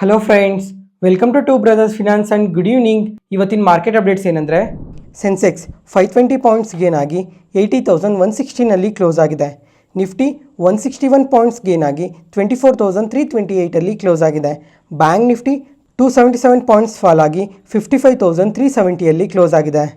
Hello friends, welcome to Brothers Finance and good evening. ಇವತ್ತಿನ market updates ಏನಂದರೆ, Sensex 520 points gain ಆಗಿ 80,160ನಲ್ಲಿ close ಆಗಿದೆ. ನಿಫ್ಟಿ 161 ಪಾಯಿಂಟ್ಸ್ ಗೇನ್ ಆಗಿ 24,328ಅಲ್ಲಿ ಕ್ಲೋಸ್ ಆಗಿದೆ. ಬ್ಯಾಂಕ್ ನಿಫ್ಟಿ 277 ಪಾಯಿಂಟ್ಸ್ ಫಾಲ್ ಆಗಿ 55,370ಅಲ್ಲಿ ಕ್ಲೋಸ್ ಆಗಿದೆ.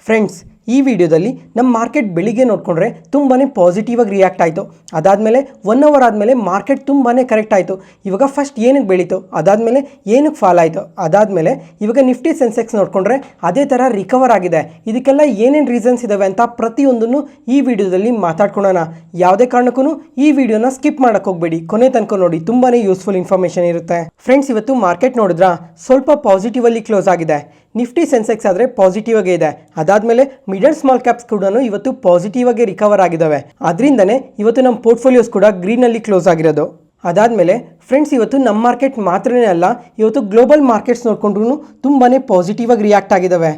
ಫ್ರೆಂಡ್ಸ್, ಈ ವಿಡಿಯೋದಲ್ಲಿ ನಮ್ಮ ಮಾರ್ಕೆಟ್ ಬೆಳಿಗ್ಗೆ ನೋಡಿಕೊಂಡ್ರೆ ತುಂಬಾ ಪಾಸಿಟಿವ್ ಆಗಿ ರಿಯಾಕ್ಟ್ ಆಯಿತು. ಅದಾದಮೇಲೆ 1 ಅವರ್ ಆದಮೇಲೆ ಮಾರ್ಕೆಟ್ ತುಂಬಾ ಕರೆಕ್ಟ್ ಆಯಿತು. ಇವಾಗ ಫಸ್ಟ್ ಏನಕ್ಕೆ ಬೆಳೀತು, ಅದಾದಮೇಲೆ ಏನಕ್ಕೆ ಫಾಲ್ ಆಯಿತು, ಅದಾದಮೇಲೆ ಇವಾಗ ನಿಫ್ಟಿ ಸೆನ್ಸೆಕ್ಸ್ ನೋಡಿಕೊಂಡ್ರೆ ಅದೇ ಥರ ರಿಕವರ್ ಆಗಿದೆ. ಇದಕ್ಕೆಲ್ಲ ಏನೇನು ರೀಸನ್ಸ್ ಇದ್ದಾವೆ ಅಂತ ಪ್ರತಿಯೊಂದನ್ನು ಈ ವಿಡಿಯೋದಲ್ಲಿ ಮಾತಾಡ್ಕೊಳ್ಳೋಣ. ಯಾವುದೇ ಕಾರಣಕ್ಕೂ ಈ ವಿಡಿಯೋನ ಸ್ಕಿಪ್ ಮಾಡೋಕ್ಕೆ ಹೋಗಬೇಡಿ, ಕೊನೆ ತನಕ ನೋಡಿ, ತುಂಬಾ ಯೂಸ್ಫುಲ್ ಇನ್ಫಾರ್ಮೇಷನ್ ಇರುತ್ತೆ. ಫ್ರೆಂಡ್ಸ್, ಇವತ್ತು ಮಾರ್ಕೆಟ್ ನೋಡಿದ್ರಾ ಸ್ವಲ್ಪ ಪಾಸಿಟಿವಲ್ಲಿ ಕ್ಲೋಸ್ ಆಗಿದೆ. ನಿಫ್ಟಿ ಸೆನ್ಸೆಕ್ಸ್ ಆದರೆ ಪಾಸಿಟಿವ್ ಆಗೇ ಇದೆ. ಅದಾದಮೇಲೆ ಮಿಡ್ ಅಂಡ್ ಸ್ಮಾಲ್ ಕ್ಯಾಪ್ಸ್ ಕೂಡ ಇವತ್ತು ಪಾಸಿಟಿವ್ ಆಗಿ ರಿಕವರ್ ಆಗಿದ್ದಾವೆ. ಅದರಿಂದನೇ ಇವತ್ತು ನಮ್ಮ ಪೋರ್ಟ್ಫೋಲಿಯೋಸ್ ಕೂಡ ಗ್ರೀನಲ್ಲಿ ಕ್ಲೋಸ್ ಆಗಿರೋದು. ಅದಾದಮೇಲೆ ಫ್ರೆಂಡ್ಸ್, ಇವತ್ತು ನಮ್ಮ ಮಾರ್ಕೆಟ್ ಮಾತ್ರನೇ ಅಲ್ಲ, ಇವತ್ತು ಗ್ಲೋಬಲ್ ಮಾರ್ಕೆಟ್ಸ್ ನೋಡಿಕೊಂಡ್ರೂ ತುಂಬಾ ಪಾಸಿಟಿವ್ ಆಗಿ ರಿಯಾಕ್ಟ್ ಆಗಿದ್ದಾವೆ.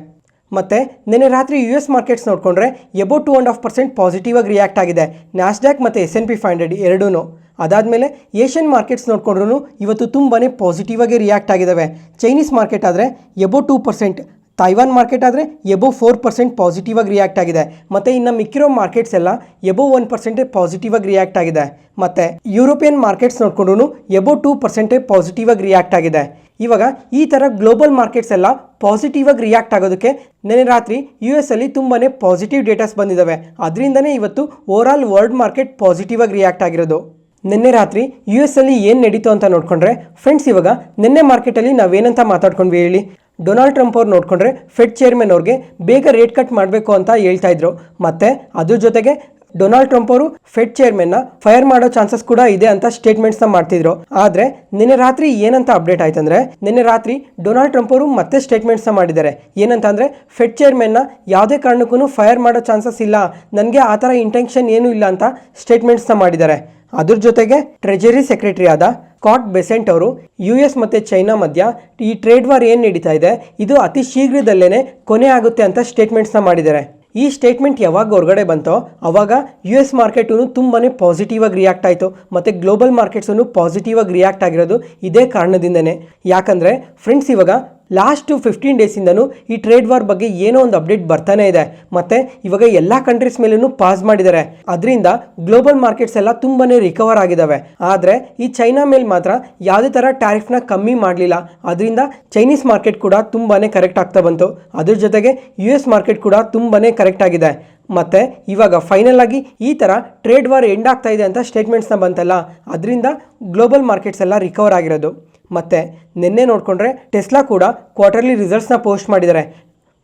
ಮತ್ತು ನಿನ್ನೆ ರಾತ್ರಿ US ಮಾರ್ಕೆಟ್ಸ್ ನೋಡಿಕೊಂಡ್ರೆ ಎಬೌಟ್ 2.5% ಪಾಸಿಟಿವ್ ಆಗಿ ರಿಯಾಕ್ಟ್ ಆಗಿದೆ. ನ್ಯಾಸ್ಡ್ಯಾಕ್ ಮತ್ತು S&P 500 ಎರಡೂ. ಅದಾದಮೇಲೆ ಏಷ್ಯನ್ ಮಾರ್ಕೆಟ್ಸ್ ನೋಡಿಕೊಂಡ್ರೂ ಇವತ್ತು ತುಂಬಾ ಪಾಸಿಟಿವ್ ಆಗಿ ರಿಯಾಕ್ಟ್ ಆಗಿದ್ದಾವೆ. ಚೈನೀಸ್ ಮಾರ್ಕೆಟ್ ಆದರೆ ಎಬೌಟ್ 2%, ತೈವಾನ್ ಮಾರ್ಕೆಟ್ ಆದರೆ ಎಬೋ 4% ಪಾಸಿಟಿವ್ ಆಗಿ ರಿಯಾಕ್ಟ್ ಆಗಿದೆ. ಮತ್ತು ಇನ್ನು ಮಿಕ್ಕಿರೋ ಮಾರ್ಕೆಟ್ಸ್ ಎಲ್ಲ ಎಬೋ 1% ಪಾಸಿಟಿವ್ ಆಗಿ ರಿಯಾಕ್ಟ್ ಆಗಿದೆ. ಮತ್ತು ಯುರೋಪಿಯನ್ ಮಾರ್ಕೆಟ್ಸ್ ನೋಡಿಕೊಂಡ್ರೂ ಎಬೋ 2% ಪಾಸಿಟಿವ್ ಆಗಿ ರಿಯಾಕ್ಟ್ ಆಗಿದೆ. ಇವಾಗ ಈ ಥರ ಗ್ಲೋಬಲ್ ಮಾರ್ಕೆಟ್ಸ್ ಎಲ್ಲ ಪಾಸಿಟಿವ್ ಆಗಿ ರಿಯಾಕ್ಟ್ ಆಗೋದಕ್ಕೆ ನೆನ್ನೆ ರಾತ್ರಿ US ಅಲ್ಲಿ ತುಂಬಾ ಪಾಸಿಟಿವ್ ಡೇಟಾಸ್ ಬಂದಿದ್ದಾವೆ. ಅದರಿಂದನೇ ಇವತ್ತು ಓವರಾಲ್ ವರ್ಲ್ಡ್ ಮಾರ್ಕೆಟ್ ಪಾಸಿಟಿವ್ ಆಗಿ ರಿಯಾಕ್ಟ್ ಆಗಿರೋದು. ನಿನ್ನೆ ರಾತ್ರಿ US ಅಲ್ಲಿ ಏನು ನಡೀತು ಅಂತ ನೋಡಿಕೊಂಡ್ರೆ ಫ್ರೆಂಡ್ಸ್, ಇವಾಗ ನಿನ್ನೆ ಮಾರ್ಕೆಟಲ್ಲಿ ನಾವೇನಂತ ಮಾತಾಡ್ಕೊಂಡ್ವಿ ಹೇಳಿ. ಡೊನಾಲ್ಡ್ ಟ್ರಂಪ್ ಅವ್ರು ನೋಡಿಕೊಂಡ್ರೆ ಫೆಡ್ ಚೇರ್ಮನ್ ಅವ್ರಿಗೆ ಬೇಗ ರೇಟ್ ಕಟ್ ಮಾಡಬೇಕು ಅಂತ ಹೇಳ್ತಾ ಇದ್ರು. ಮತ್ತು ಅದ್ರ ಜೊತೆಗೆ ಡೊನಾಲ್ಡ್ ಟ್ರಂಪ್ ಅವರು ಫೆಡ್ ಚೇರ್ಮನ್ನ ಫೈರ್ ಮಾಡೋ ಚಾನ್ಸಸ್ ಕೂಡ ಇದೆ ಅಂತ ಸ್ಟೇಟ್ಮೆಂಟ್ಸ್ನ ಮಾಡ್ತಿದ್ರು. ಆದರೆ ನಿನ್ನೆ ರಾತ್ರಿ ಏನಂತ ಅಪ್ಡೇಟ್ ಆಯ್ತಂದ್ರೆ, ನಿನ್ನೆ ರಾತ್ರಿ ಡೊನಾಲ್ಡ್ ಟ್ರಂಪ್ ಅವರು ಮತ್ತೆ ಸ್ಟೇಟ್ಮೆಂಟ್ಸ್ನ ಮಾಡಿದ್ದಾರೆ. ಏನಂತ ಅಂದರೆ, ಫೆಡ್ ಚೇರ್ಮನ್ನ ಯಾವುದೇ ಕಾರಣಕ್ಕೂ ಫೈರ್ ಮಾಡೋ ಚಾನ್ಸಸ್ ಇಲ್ಲ, ನನಗೆ ಆ ಥರ ಇಂಟೆನ್ಷನ್ ಏನೂ ಇಲ್ಲ ಅಂತ ಸ್ಟೇಟ್ಮೆಂಟ್ಸ್ನ ಮಾಡಿದ್ದಾರೆ. ಅದ್ರ ಜೊತೆಗೆ ಟ್ರೆಜರಿ ಸೆಕ್ರೆಟರಿ ಆದ ಸ್ಕಾಟ್ ಬೆಸೆಂಟ್ ಅವರು US ಮತ್ತು ಚೈನಾ ಮಧ್ಯ ಈ ಟ್ರೇಡ್ ವಾರ್ ಏನು ನಡೀತಾ ಇದೆ, ಇದು ಅತಿ ಶೀಘ್ರದಲ್ಲೇ ಕೊನೆ ಆಗುತ್ತೆ ಅಂತ ಸ್ಟೇಟ್ಮೆಂಟ್ಸ್ನ ಮಾಡಿದ್ದಾರೆ. ಈ ಸ್ಟೇಟ್ಮೆಂಟ್ ಯಾವಾಗ ಹೊರಗಡೆ ಬಂತೋ ಆವಾಗ US ಮಾರ್ಕೆಟೂ ತುಂಬಾ ಪಾಸಿಟಿವ್ ಆಗಿ ರಿಯಾಕ್ಟ್ ಆಯಿತು. ಮತ್ತು ಗ್ಲೋಬಲ್ ಮಾರ್ಕೆಟ್ಸೂ ಪಾಸಿಟಿವ್ ಆಗಿ ರಿಯಾಕ್ಟ್ ಆಗಿರೋದು ಇದೇ ಕಾರಣದಿಂದನೇ. ಯಾಕಂದರೆ ಫ್ರೆಂಡ್ಸ್, ಇವಾಗ ಲಾಸ್ಟ್ 15 ಡೇಸಿಂದನೂ ಈ ಟ್ರೇಡ್ ವಾರ್ ಬಗ್ಗೆ ಏನೋ ಒಂದು ಅಪ್ಡೇಟ್ ಬರ್ತಾನೆ ಇದೆ. ಮತ್ತು ಇವಾಗ ಎಲ್ಲ ಕಂಟ್ರೀಸ್ ಮೇಲೂ ಪಾಸ್ ಮಾಡಿದ್ದಾರೆ. ಅದರಿಂದ ಗ್ಲೋಬಲ್ ಮಾರ್ಕೆಟ್ಸ್ ಎಲ್ಲ ತುಂಬಾ ರಿಕವರ್ ಆಗಿದ್ದಾವೆ. ಆದರೆ ಈ ಚೈನಾ ಮೇಲೆ ಮಾತ್ರ ಯಾವುದೇ ಥರ ಟ್ಯಾರಿಫ್ನ ಕಮ್ಮಿ ಮಾಡಲಿಲ್ಲ. ಅದರಿಂದ ಚೈನೀಸ್ ಮಾರ್ಕೆಟ್ ಕೂಡ ತುಂಬಾ ಕರೆಕ್ಟ್ ಆಗ್ತಾ ಬಂತು. ಅದ್ರ ಜೊತೆಗೆ US ಮಾರ್ಕೆಟ್ ಕೂಡ ತುಂಬಾ ಕರೆಕ್ಟ್ ಆಗಿದೆ. ಮತ್ತು ಇವಾಗ ಫೈನಲ್ ಆಗಿ ಈ ಥರ ಟ್ರೇಡ್ ವಾರ್ ಎಂಡ್ ಆಗ್ತಾ ಇದೆ ಅಂತ ಸ್ಟೇಟ್ಮೆಂಟ್ಸ್ನ ಬಂತಲ್ಲ, ಅದರಿಂದ ಗ್ಲೋಬಲ್ ಮಾರ್ಕೆಟ್ಸ್ ಎಲ್ಲ ರಿಕವರ್ ಆಗಿರೋದು. ಮತ್ತು ನಿನ್ನೆ ನೋಡಿಕೊಂಡ್ರೆ ಟೆಸ್ಲಾ ಕೂಡ ಕ್ವಾರ್ಟರ್ಲಿ ರಿಸಲ್ಟ್ಸ್ನ ಪೋಸ್ಟ್ ಮಾಡಿದ್ದಾರೆ.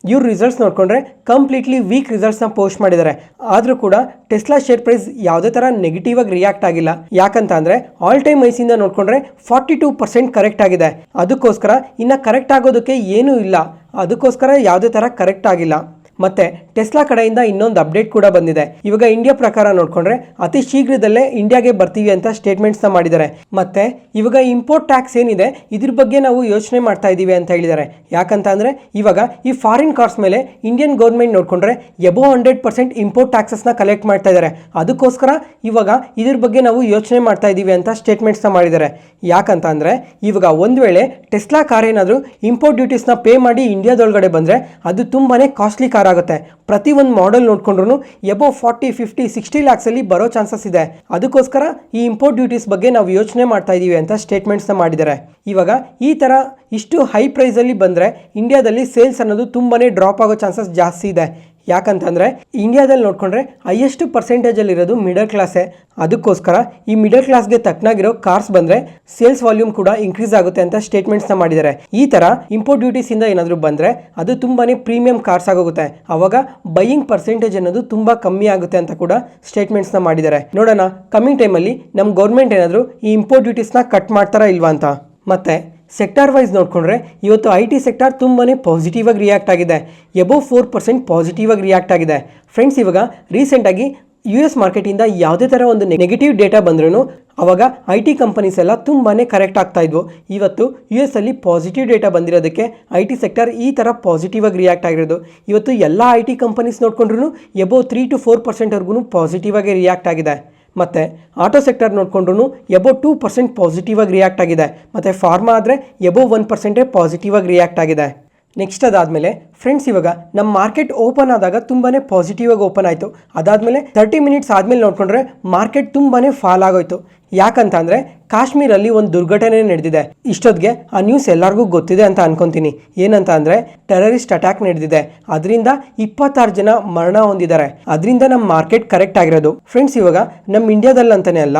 ಇವ್ರ ರಿಸಲ್ಟ್ಸ್ ನೋಡಿಕೊಂಡ್ರೆ ಕಂಪ್ಲೀಟ್ಲಿ ವೀಕ್ ರಿಸಲ್ಟ್ಸ್ನ ಪೋಸ್ಟ್ ಮಾಡಿದ್ದಾರೆ. ಆದರೂ ಕೂಡ ಟೆಸ್ಲಾ ಶೇರ್ ಪ್ರೈಸ್ ಯಾವುದೇ ಥರ ನೆಗೆಟಿವ್ ಆಗಿ ರಿಯಾಕ್ಟ್ ಆಗಿಲ್ಲ. ಯಾಕಂತ ಅಂದರೆ ಆಲ್ ಟೈಮ್ ಹೈಸಿಂದ ನೋಡಿಕೊಂಡ್ರೆ 42% ಕರೆಕ್ಟ್ ಆಗಿದೆ. ಅದಕ್ಕೋಸ್ಕರ ಇನ್ನು ಕರೆಕ್ಟ್ ಆಗೋದಕ್ಕೆ ಏನೂ ಇಲ್ಲ, ಅದಕ್ಕೋಸ್ಕರ ಯಾವುದೇ ಥರ ಕರೆಕ್ಟ್ ಆಗಿಲ್ಲ. ಮತ್ತು ಟೆಸ್ಲಾ ಕಡೆಯಿಂದ ಇನ್ನೊಂದು ಅಪ್ಡೇಟ್ ಕೂಡ ಬಂದಿದೆ. ಇವಾಗ ಇಂಡಿಯಾ ಪ್ರಕಾರ ನೋಡಿಕೊಂಡ್ರೆ ಅತಿ ಶೀಘ್ರದಲ್ಲೇ ಇಂಡಿಯಾಗೆ ಬರ್ತೀವಿ ಅಂತ ಸ್ಟೇಟ್ಮೆಂಟ್ಸ್ನ ಮಾಡಿದ್ದಾರೆ. ಮತ್ತು ಇವಾಗ ಇಂಪೋರ್ಟ್ ಟ್ಯಾಕ್ಸ್ ಏನಿದೆ ಇದ್ರ ಬಗ್ಗೆ ನಾವು ಯೋಚನೆ ಮಾಡ್ತಾ ಇದ್ದೀವಿ ಅಂತ ಹೇಳಿದ್ದಾರೆ. ಯಾಕಂತ ಅಂದರೆ ಇವಾಗ ಈ ಫಾರಿನ್ ಕಾರ್ಸ್ ಮೇಲೆ ಇಂಡಿಯನ್ ಗೌರ್ಮೆಂಟ್ ನೋಡಿಕೊಂಡ್ರೆ ಎಬೋ 100% ಇಂಪೋರ್ಟ್ ಟ್ಯಾಕ್ಸಸ್ನ ಕಲೆಕ್ಟ್ ಮಾಡ್ತಾ ಇದ್ದಾರೆ. ಅದಕ್ಕೋಸ್ಕರ ಇವಾಗ ಇದ್ರ ಬಗ್ಗೆ ನಾವು ಯೋಚನೆ ಮಾಡ್ತಾ ಇದ್ದೀವಿ ಅಂತ ಸ್ಟೇಟ್ಮೆಂಟ್ಸ್ನ ಮಾಡಿದ್ದಾರೆ. ಯಾಕಂತ ಅಂದರೆ ಇವಾಗ ಒಂದು ವೇಳೆ ಟೆಸ್ಲಾ ಕಾರ್ ಏನಾದರೂ ಇಂಪೋರ್ಟ್ ಡ್ಯೂಟೀಸ್ನ ಪೇ ಮಾಡಿ ಇಂಡಿಯಾದೊಳಗಡೆ ಬಂದರೆ ಅದು ತುಂಬಾ ಕಾಸ್ಟ್ಲಿ ಕಾರ್ ಆಗುತ್ತೆ. ಪ್ರತಿ ಒಂದು ಮಾಡೆಲ್ ನೋಡಿಕೊಂಡ್ರು ಎಬೋ 40, 50, 60 ಲ್ಯಾಕ್ಸಲ್ಲಿ ಬರೋ ಚಾನ್ಸಸ್ ಇದೆ. ಅದಕ್ಕೋಸ್ಕರ ಈ ಇಂಪೋರ್ಟ್ ಡ್ಯೂಟೀಸ್ ಬಗ್ಗೆ ನಾವು ಯೋಚನೆ ಮಾಡ್ತಾ ಇದ್ದೀವಿ ಅಂತ ಸ್ಟೇಟ್ಮೆಂಟ್ಸ್ನ ಮಾಡಿದ್ದಾರೆ. ಇವಾಗ ಈ ಥರ ಇಷ್ಟು ಹೈ ಪ್ರೈಸಲ್ಲಿ ಬಂದರೆ ಇಂಡಿಯಾದಲ್ಲಿ ಸೇಲ್ಸ್ ಅನ್ನೋದು ತುಂಬಾ ಡ್ರಾಪ್ ಆಗೋ ಚಾನ್ಸಸ್ ಜಾಸ್ತಿ ಇದೆ. ಯಾಕಂತಂದರೆ ಇಂಡಿಯಾದಲ್ಲಿ ನೋಡಿಕೊಂಡ್ರೆ ಹೈಯೆಸ್ಟ್ ಪರ್ಸೆಂಟೇಜಲ್ಲಿರೋದು ಮಿಡಲ್ ಕ್ಲಾಸೇ. ಅದಕ್ಕೋಸ್ಕರ ಈ ಮಿಡಲ್ ಕ್ಲಾಸ್ಗೆ ತಕ್ಕನಾಗಿರೋ ಕಾರ್ಸ್ ಬಂದರೆ ಸೇಲ್ಸ್ ವಾಲ್ಯೂಮ್ ಕೂಡ ಇನ್ಕ್ರೀಸ್ ಆಗುತ್ತೆ ಅಂತ ಸ್ಟೇಟ್ಮೆಂಟ್ಸ್ನ ಮಾಡಿದ್ದಾರೆ. ಈ ಥರ ಇಂಪೋರ್ಟ್ ಡ್ಯೂಟೀಸಿಂದ ಏನಾದರೂ ಬಂದರೆ ಅದು ತುಂಬಾ ಪ್ರೀಮಿಯಂ ಕಾರ್ಸ್ ಆಗೋಗುತ್ತೆ. ಆವಾಗ ಬೈಯಿಂಗ್ ಪರ್ಸೆಂಟೇಜ್ ಅನ್ನೋದು ತುಂಬ ಕಮ್ಮಿ ಆಗುತ್ತೆ ಅಂತ ಕೂಡ ಸ್ಟೇಟ್ಮೆಂಟ್ಸ್ನ ಮಾಡಿದ್ದಾರೆ. ನೋಡೋಣ ಕಮ್ಮಿಂಗ್ ಟೈಮಲ್ಲಿ ನಮ್ಮ ಗೌರ್ಮೆಂಟ್ ಏನಾದರೂ ಈ ಇಂಪೋರ್ಟ್ ಡ್ಯೂಟೀಸ್ನ ಕಟ್ ಮಾಡ್ತಾರಾ ಇಲ್ವಾ ಅಂತ. ಮತ್ತು ಸೆಕ್ಟಾರ್ ವೈಸ್ ನೋಡಿಕೊಂಡ್ರೆ ಇವತ್ತು IT ಸೆಕ್ಟಾರ್ ತುಂಬಾ ಪಾಸಿಟಿವ್ ಆಗಿ ರಿಯಾಕ್ಟ್ ಆಗಿದೆ. ಎಬೋ 4% ಪಾಸಿಟಿವ್ ಆಗಿ ರಿಯಾಕ್ಟ್ ಆಗಿದೆ. ಫ್ರೆಂಡ್ಸ್, ಇವಾಗ ರೀಸೆಂಟಾಗಿ US ಮಾರ್ಕೆಟಿಂದ ಯಾವುದೇ ಥರ ಒಂದು ನೆಗೆಟಿವ್ ಡೇಟಾ ಬಂದ್ರೂ ಅವಾಗ IT ಕಂಪನೀಸ್ ಎಲ್ಲ ತುಂಬಾ ಕರೆಕ್ಟ್ ಆಗ್ತಾ ಇದ್ವು. ಇವತ್ತು US ಅಲ್ಲಿ ಪಾಸಿಟಿವ್ ಡೇಟಾ ಬಂದಿರೋದಕ್ಕೆ IT ಸೆಕ್ಟರ್ ಈ ಥರ ಪಾಸಿಟಿವ್ ಆಗಿ ರಿಯಾಕ್ಟ್ ಆಗಿರೋದು. ಇವತ್ತು ಎಲ್ಲ IT ಕಂಪನೀಸ್ ನೋಡಿಕೊಂಡ್ರೂ ಎಬೋ 3 to 4%ವರೆಗೂ ಪಾಸಿಟಿವ್ ಆಗಿ ರಿಯಾಕ್ಟ್ ಆಗಿದೆ. ಮತ್ತು ಆಟೋ ಸೆಕ್ಟರ್ ನೋಡಿಕೊಂಡ್ರು ಎಬೋ 2% ಪಾಸಿಟಿವ್ ಆಗಿ ರಿಯಾಕ್ಟ್ ಆಗಿದೆ. ಮತ್ತು ಫಾರ್ಮಾ ಆದರೆ ಎಬೋ 1% ಪಾಸಿಟಿವ್ ಆಗಿ ರಿಯಾಕ್ಟ್ ಆಗಿದೆ. ನೆಕ್ಸ್ಟ್ ಅದಾದಮೇಲೆ ಫ್ರೆಂಡ್ಸ್ ಇವಾಗ ನಮ್ಮ ಮಾರ್ಕೆಟ್ ಓಪನ್ ಆದಾಗ ತುಂಬಾ ಪಾಸಿಟಿವ್ ಆಗಿ ಓಪನ್ ಆಯಿತು. ಅದಾದಮೇಲೆ 30 ಮಿನಿಟ್ಸ್ ಆದಮೇಲೆ ನೋಡಿಕೊಂಡ್ರೆ ಮಾರ್ಕೆಟ್ ತುಂಬಾ ಫಾಲ್ ಆಗೋಯ್ತು. ಯಾಕಂತ ಅಂದರೆ ಕಾಶ್ಮೀರಲ್ಲಿ ಒಂದು ದುರ್ಘಟನೆ ನಡೆದಿದೆ. ಇಷ್ಟೊತ್ತಿಗೆ ಆ ನ್ಯೂಸ್ ಎಲ್ಲರಿಗೂ ಗೊತ್ತಿದೆ ಅಂತ ಅನ್ಕೊತೀನಿ. ಏನಂತ ಅಂದರೆ ಟೆರರಿಸ್ಟ್ ಅಟ್ಯಾಕ್ ನಡೆದಿದೆ. ಅದರಿಂದ 26 ಜನ ಮರಣ ಹೊಂದಿದ್ದಾರೆ. ಅದರಿಂದ ನಮ್ಮ ಮಾರ್ಕೆಟ್ ಕರೆಕ್ಟ್ ಆಗಿರೋದು. ಫ್ರೆಂಡ್ಸ್ ಇವಾಗ ನಮ್ಮ ಇಂಡಿಯಾದಲ್ಲಿ ಅಂತಾನೆ ಅಲ್ಲ,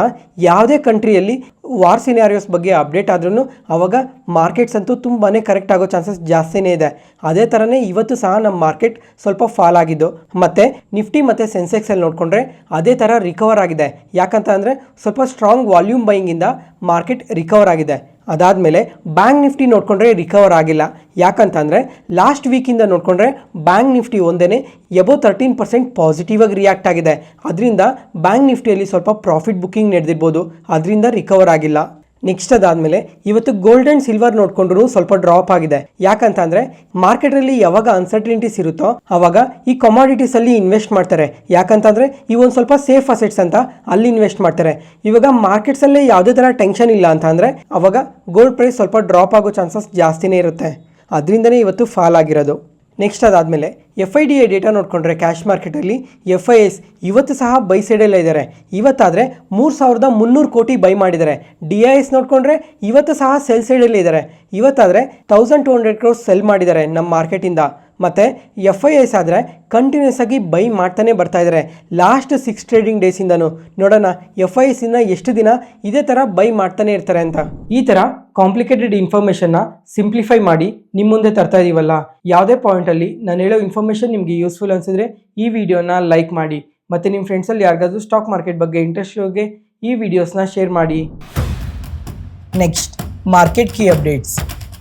ಯಾವುದೇ ಕಂಟ್ರಿಯಲ್ಲಿ ವಾರ್ ಸಿನಾರಿಯೋಸ್ ಬಗ್ಗೆ ಅಪ್ಡೇಟ್ ಆದ್ರೂ ಅವಾಗ ಮಾರ್ಕೆಟ್ಸ್ ಅಂತೂ ತುಂಬಾ ಕರೆಕ್ಟ್ ಆಗೋ ಚಾನ್ಸಸ್ ಜಾಸ್ತಿನೇ ಇದೆ. ಅದೇ ಥರನೇ ಇವತ್ತು ಸಹ ನಮ್ಮ ಮಾರ್ಕೆಟ್ ಸ್ವಲ್ಪ ಫಾಲ್ ಆಗಿದ್ದು. ಮತ್ತು ನಿಫ್ಟಿ ಮತ್ತು ಸೆನ್ಸೆಕ್ಸಲ್ಲಿ ನೋಡಿಕೊಂಡ್ರೆ ಅದೇ ಥರ ರಿಕವರ್ ಆಗಿದೆ. ಯಾಕಂತ ಅಂದರೆ ಸ್ವಲ್ಪ ಸ್ಟ್ರಾಂಗ್ ವಾಲ್ಯೂಮ್ ಬೈಯಿಂಗಿಂದ ಮಾರ್ಕೆಟ್ ರಿಕವರ್ ಆಗಿದೆ. ಅದಾದಮೇಲೆ ಬ್ಯಾಂಕ್ ನಿಫ್ಟಿ ನೋಡಿಕೊಂಡ್ರೆ ರಿಕವರ್ ಆಗಿಲ್ಲ. ಯಾಕಂತ ಅಂದರೆ ಲಾಸ್ಟ್ ವೀಕಿಂದ ನೋಡಿಕೊಂಡ್ರೆ ಬ್ಯಾಂಕ್ ನಿಫ್ಟಿ ಒಂದೇ ಎಬೋ 13% ಪಾಸಿಟಿವ್ ಆಗಿ ರಿಯಾಕ್ಟ್ ಆಗಿದೆ. ಅದರಿಂದ ಬ್ಯಾಂಕ್ ನಿಫ್ಟಿಯಲ್ಲಿ ಸ್ವಲ್ಪ ಪ್ರಾಫಿಟ್ ಬುಕ್ಕಿಂಗ್ ನಡೆದಿರ್ಬೋದು, ಅದರಿಂದ ರಿಕವರ್ ಆಗಿಲ್ಲ. ನೆಕ್ಸ್ಟ್ ಅದಾದಮೇಲೆ ಇವತ್ತು ಗೋಲ್ಡ್ ಆ್ಯಂಡ್ ಸಿಲ್ವರ್ ನೋಡಿಕೊಂಡ್ರು ಸ್ವಲ್ಪ ಡ್ರಾಪ್ ಆಗಿದೆ. ಯಾಕಂತ ಅಂದರೆ ಮಾರ್ಕೆಟಲ್ಲಿ ಯಾವಾಗ ಅನ್ಸರ್ಟಿನಿಟೀಸ್ ಇರುತ್ತೋ ಆವಾಗ ಈ ಕಮಾಡಿಟೀಸಲ್ಲಿ ಇನ್ವೆಸ್ಟ್ ಮಾಡ್ತಾರೆ. ಯಾಕಂತಂದರೆ ಇವೊಂದು ಸ್ವಲ್ಪ ಸೇಫ್ ಅಸೆಟ್ಸ್ ಅಂತ ಅಲ್ಲಿ ಇನ್ವೆಸ್ಟ್ ಮಾಡ್ತಾರೆ. ಇವಾಗ ಮಾರ್ಕೆಟ್ಸಲ್ಲೇ ಯಾವುದೇ ಥರ ಟೆನ್ಷನ್ ಇಲ್ಲ ಅಂತ ಅಂದರೆ ಆವಾಗ ಗೋಲ್ಡ್ ಪ್ರೈಸ್ ಸ್ವಲ್ಪ ಡ್ರಾಪ್ ಆಗೋ ಚಾನ್ಸಸ್ ಜಾಸ್ತಿನೇ ಇರುತ್ತೆ. ಅದರಿಂದನೇ ಇವತ್ತು ಫಾಲ್ ಆಗಿರೋದು. ನೆಕ್ಸ್ಟ್ ಅದಾದಮೇಲೆ FIDI ಡೇಟಾ ನೋಡಿಕೊಂಡ್ರೆ ಕ್ಯಾಶ್ ಮಾರ್ಕೆಟಲ್ಲಿ FIS ಇವತ್ತು ಸಹ ಬೈ ಸೈಡಲ್ಲೇ ಇದ್ದಾರೆ. ಇವತ್ತಾದರೆ 3300 ಕೋಟಿ ಬೈ ಮಾಡಿದ್ದಾರೆ. DIS ನೋಡಿಕೊಂಡ್ರೆ ಇವತ್ತು ಸಹ ಸೆಲ್ ಸೈಡಲ್ಲಿ ಇದ್ದಾರೆ. ಇವತ್ತಾದರೆ 1200 ಕ್ರೋರ್ಸ್ ಸೆಲ್ ಮಾಡಿದ್ದಾರೆ ನಮ್ಮ ಮಾರ್ಕೆಟಿಂದ. ಮತ್ತು FIS ಆದರೆ ಕಂಟಿನ್ಯೂಸ್ ಆಗಿ ಬೈ ಮಾಡ್ತಾನೆ ಬರ್ತಾ ಇದ್ದಾರೆ ಲಾಸ್ಟ್ 6 ಟ್ರೇಡಿಂಗ್ ಡೇಸಿಂದನೂ. ನೋಡೋಣ FIS ಇನ್ನು ಎಷ್ಟು ದಿನ ಇದೇ ಥರ ಬೈ ಮಾಡ್ತಾನೆ ಇರ್ತಾರೆ ಅಂತ. ಈ ಥರ ಕಾಂಪ್ಲಿಕೇಟೆಡ್ ಇನ್ಫಾರ್ಮೇಷನ್ನ ಸಿಂಪ್ಲಿಫೈ ಮಾಡಿ ನಿಮ್ಮ ಮುಂದೆ ತರ್ತಾ ಇದೀವಲ್ಲ. ಯಾವುದೇ ಪಾಯಿಂಟಲ್ಲಿ ನಾನು ಹೇಳೋ ಇನ್ಫಾರ್ಮೇಷನ್ ನಿಮಗೆ ಯೂಸ್ಫುಲ್ ಅನಿಸಿದ್ರೆ ಈ ವಿಡಿಯೋನ ಲೈಕ್ ಮಾಡಿ. ಮತ್ತು ನಿಮ್ಮ ಫ್ರೆಂಡ್ಸಲ್ಲಿ ಯಾರಿಗಾದ್ರೂ ಸ್ಟಾಕ್ ಮಾರ್ಕೆಟ್ ಬಗ್ಗೆ ಇಂಟ್ರೆಸ್ಟ್ ಇರೋರಿಗೆ ಈ ವಿಡಿಯೋಸ್ನ ಶೇರ್ ಮಾಡಿ. Next market key updates.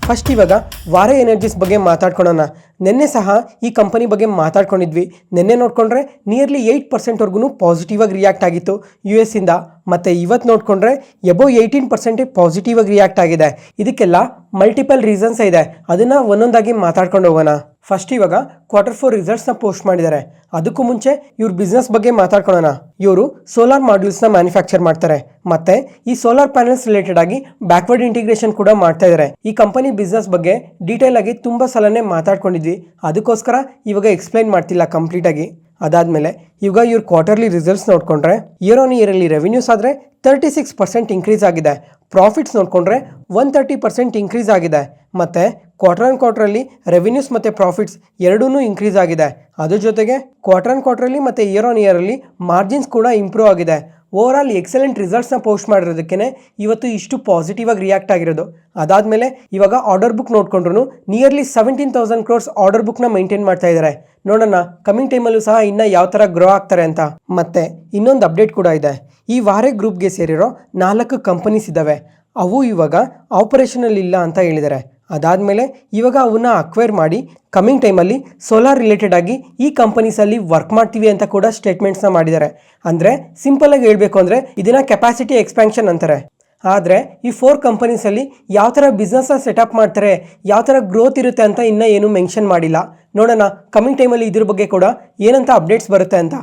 First ಇವಾಗ ವಾರ ಎನರ್ಜೀಸ್ ಬಗ್ಗೆ ಮಾತಾಡ್ಕೊಳ್ಳೋಣ. ನಿನ್ನೆ ಸಹ ಈ ಕಂಪನಿ ಬಗ್ಗೆ ಮಾತಾಡ್ಕೊಂಡಿದ್ವಿ. ನಿನ್ನೆ ನೋಡಿಕೊಂಡ್ರೆ ನಿಯರ್ಲಿ 8% ಪಾಸಿಟಿವ್ ಆಗಿ ರಿಯಾಕ್ಟ್ ಆಗಿತ್ತು US ಇಂದ. ಮತ್ತು ಇವತ್ತು ನೋಡಿಕೊಂಡ್ರೆ ಎಬೋ 18% ಪಾಸಿಟಿವ್ ಆಗಿ ರಿಯಾಕ್ಟ್ ಆಗಿದೆ. ಇದಕ್ಕೆಲ್ಲ ಮಲ್ಟಿಪಲ್ ರೀಸನ್ಸ್ ಇದೆ. ಅದನ್ನು ಒಂದೊಂದಾಗಿ ಮಾತಾಡ್ಕೊಂಡು ಹೋಗೋಣ. ಫಸ್ಟ್ ಇವಾಗ Q4 ರಿಸಲ್ಟ್ಸ್ನ ಪೋಸ್ಟ್ ಮಾಡಿದ್ದಾರೆ. ಅದಕ್ಕೂ ಮುಂಚೆ ಇವ್ರ ಬಿಸ್ನೆಸ್ ಬಗ್ಗೆ ಮಾತಾಡ್ಕೊಳ್ಳೋಣ. ಇವರು ಸೋಲಾರ್ ಮಾಡ್ಯೂಲ್ಸ್ನ ಮ್ಯಾನುಫ್ಯಾಕ್ಚರ್ ಮಾಡ್ತಾರೆ. ಮತ್ತು ಈ ಸೋಲಾರ್ ಪ್ಯಾನೆಲ್ಸ್ ರಿಲೇಟೆಡ್ ಆಗಿ ಬ್ಯಾಕ್ವರ್ಡ್ ಇಂಟಿಗ್ರೇಷನ್ ಕೂಡ ಮಾಡ್ತಾ ಇದ್ದಾರೆ. ಈ ಕಂಪನಿ ಬಿಸ್ನೆಸ್ ಬಗ್ಗೆ ಡೀಟೇಲ್ ಆಗಿ ತುಂಬ ಸಲನೇ ಮಾತಾಡ್ಕೊಂಡಿದ್ವಿ. ಅದಕ್ಕೋಸ್ಕರ ಇವಾಗ ಎಕ್ಸ್ಪ್ಲೈನ್ ಮಾಡ್ತಿಲ್ಲ ಕಂಪ್ಲೀಟಾಗಿ. ಅದಾದಮೇಲೆ ಇವಾಗ ಇವ್ರ ಕ್ವಾರ್ಟರ್ಲಿ ರಿಸಲ್ಟ್ಸ್ ನೋಡಿಕೊಂಡ್ರೆ ಇಯರ್ ಆನ್ ಇಯರಲ್ಲಿ ರೆವಿನ್ಯೂಸ್ ಆದರೆ 36% ಇನ್ಕ್ರೀಸ್ ಆಗಿದೆ. ಪ್ರಾಫಿಟ್ಸ್ ನೋಡಿಕೊಂಡ್ರೆ 130% ಇನ್ಕ್ರೀಸ್ ಆಗಿದೆ. ಮತ್ತು ಕ್ವಾರ್ಟರಲ್ಲಿ ರೆವಿನ್ಯೂಸ್ ಮತ್ತು ಪ್ರಾಫಿಟ್ಸ್ ಎರಡೂ ಇನ್ಕ್ರೀಸ್ ಆಗಿದೆ. ಅದ್ರ ಜೊತೆಗೆ ಕ್ವಾರ್ಟರಲ್ಲಿ ಮತ್ತು ಇಯರ್ ಆನ್ ಇಯರಲ್ಲಿ ಮಾರ್ಜಿನ್ಸ್ ಕೂಡ ಇಂಪ್ರೂವ್ ಆಗಿದೆ. ಓವರ್ ಆಲ್ ಎಕ್ಸಲೆಂಟ್ ರಿಸಲ್ಟ್ಸ್ನ ಪೋಸ್ಟ್ ಮಾಡಿರೋದಕ್ಕೆ ಇವತ್ತು ಇಷ್ಟು ಪಾಸಿಟಿವ್ ಆಗಿ ರಿಯಾಕ್ಟ್ ಆಗಿರೋದು. ಅದಾದಮೇಲೆ ಇವಾಗ ಆರ್ಡರ್ ಬುಕ್ ನೋಡಿಕೊಂಡ್ರು ನಿಯರ್ಲಿ 17,000 ಕ್ರೋರ್ಸ್ ಆರ್ಡರ್ ಬುಕ್ನ ಮೈಂಟೈನ್ ಮಾಡ್ತಾ ಇದ್ದಾರೆ. ನೋಡೋಣ ಕಮಿಂಗ್ ಟೈಮಲ್ಲೂ ಸಹ ಇನ್ನು ಯಾವ ಥರ ಗ್ರೋ ಆಗ್ತಾರೆ ಅಂತ. ಮತ್ತು ಇನ್ನೊಂದು ಅಪ್ಡೇಟ್ ಕೂಡ ಇದೆ. ಈ ವಾರೆ ಗ್ರೂಪ್ಗೆ ಸೇರಿರೋ 4 ಕಂಪನೀಸ್ ಇದ್ದಾವೆ. ಅವು ಇವಾಗ ಆಪರೇಷನಲ್ಲಿ ಇಲ್ಲ ಅಂತ ಹೇಳಿದ್ದಾರೆ. ಅದಾದಮೇಲೆ ಇವಾಗ ಅವನ್ನ ಅಕ್ವೈರ್ ಮಾಡಿ ಕಮಿಂಗ್ ಟೈಮಲ್ಲಿ ಸೋಲಾರ್ ರಿಲೇಟೆಡ್ ಆಗಿ ಈ ಕಂಪನೀಸಲ್ಲಿ ವರ್ಕ್ ಮಾಡ್ತೀವಿ ಅಂತ ಕೂಡ ಸ್ಟೇಟ್ಮೆಂಟ್ಸ್ನ ಮಾಡಿದ್ದಾರೆ. ಅಂದರೆ ಸಿಂಪಲಾಗಿ ಹೇಳಬೇಕು ಅಂದರೆ ಇದನ್ನು ಕೆಪಾಸಿಟಿ ಎಕ್ಸ್ಪ್ಯಾನ್ಷನ್ ಅಂತಾರೆ. ಆದರೆ ಈ 4 ಕಂಪನೀಸಲ್ಲಿ ಯಾವ ಥರ ಬಿಸ್ನೆಸ್ನ ಸೆಟಪ್ ಮಾಡ್ತಾರೆ, ಯಾವ ಥರ ಗ್ರೋತ್ ಇರುತ್ತೆ ಅಂತ ಇನ್ನೂ ಏನೂ ಮೆನ್ಷನ್ ಮಾಡಿಲ್ಲ. ನೋಡೋಣ ಕಮಿಂಗ್ ಟೈಮಲ್ಲಿ ಇದ್ರ ಬಗ್ಗೆ ಕೂಡ ಏನಂತ ಅಪ್ಡೇಟ್ಸ್ ಬರುತ್ತೆ ಅಂತ.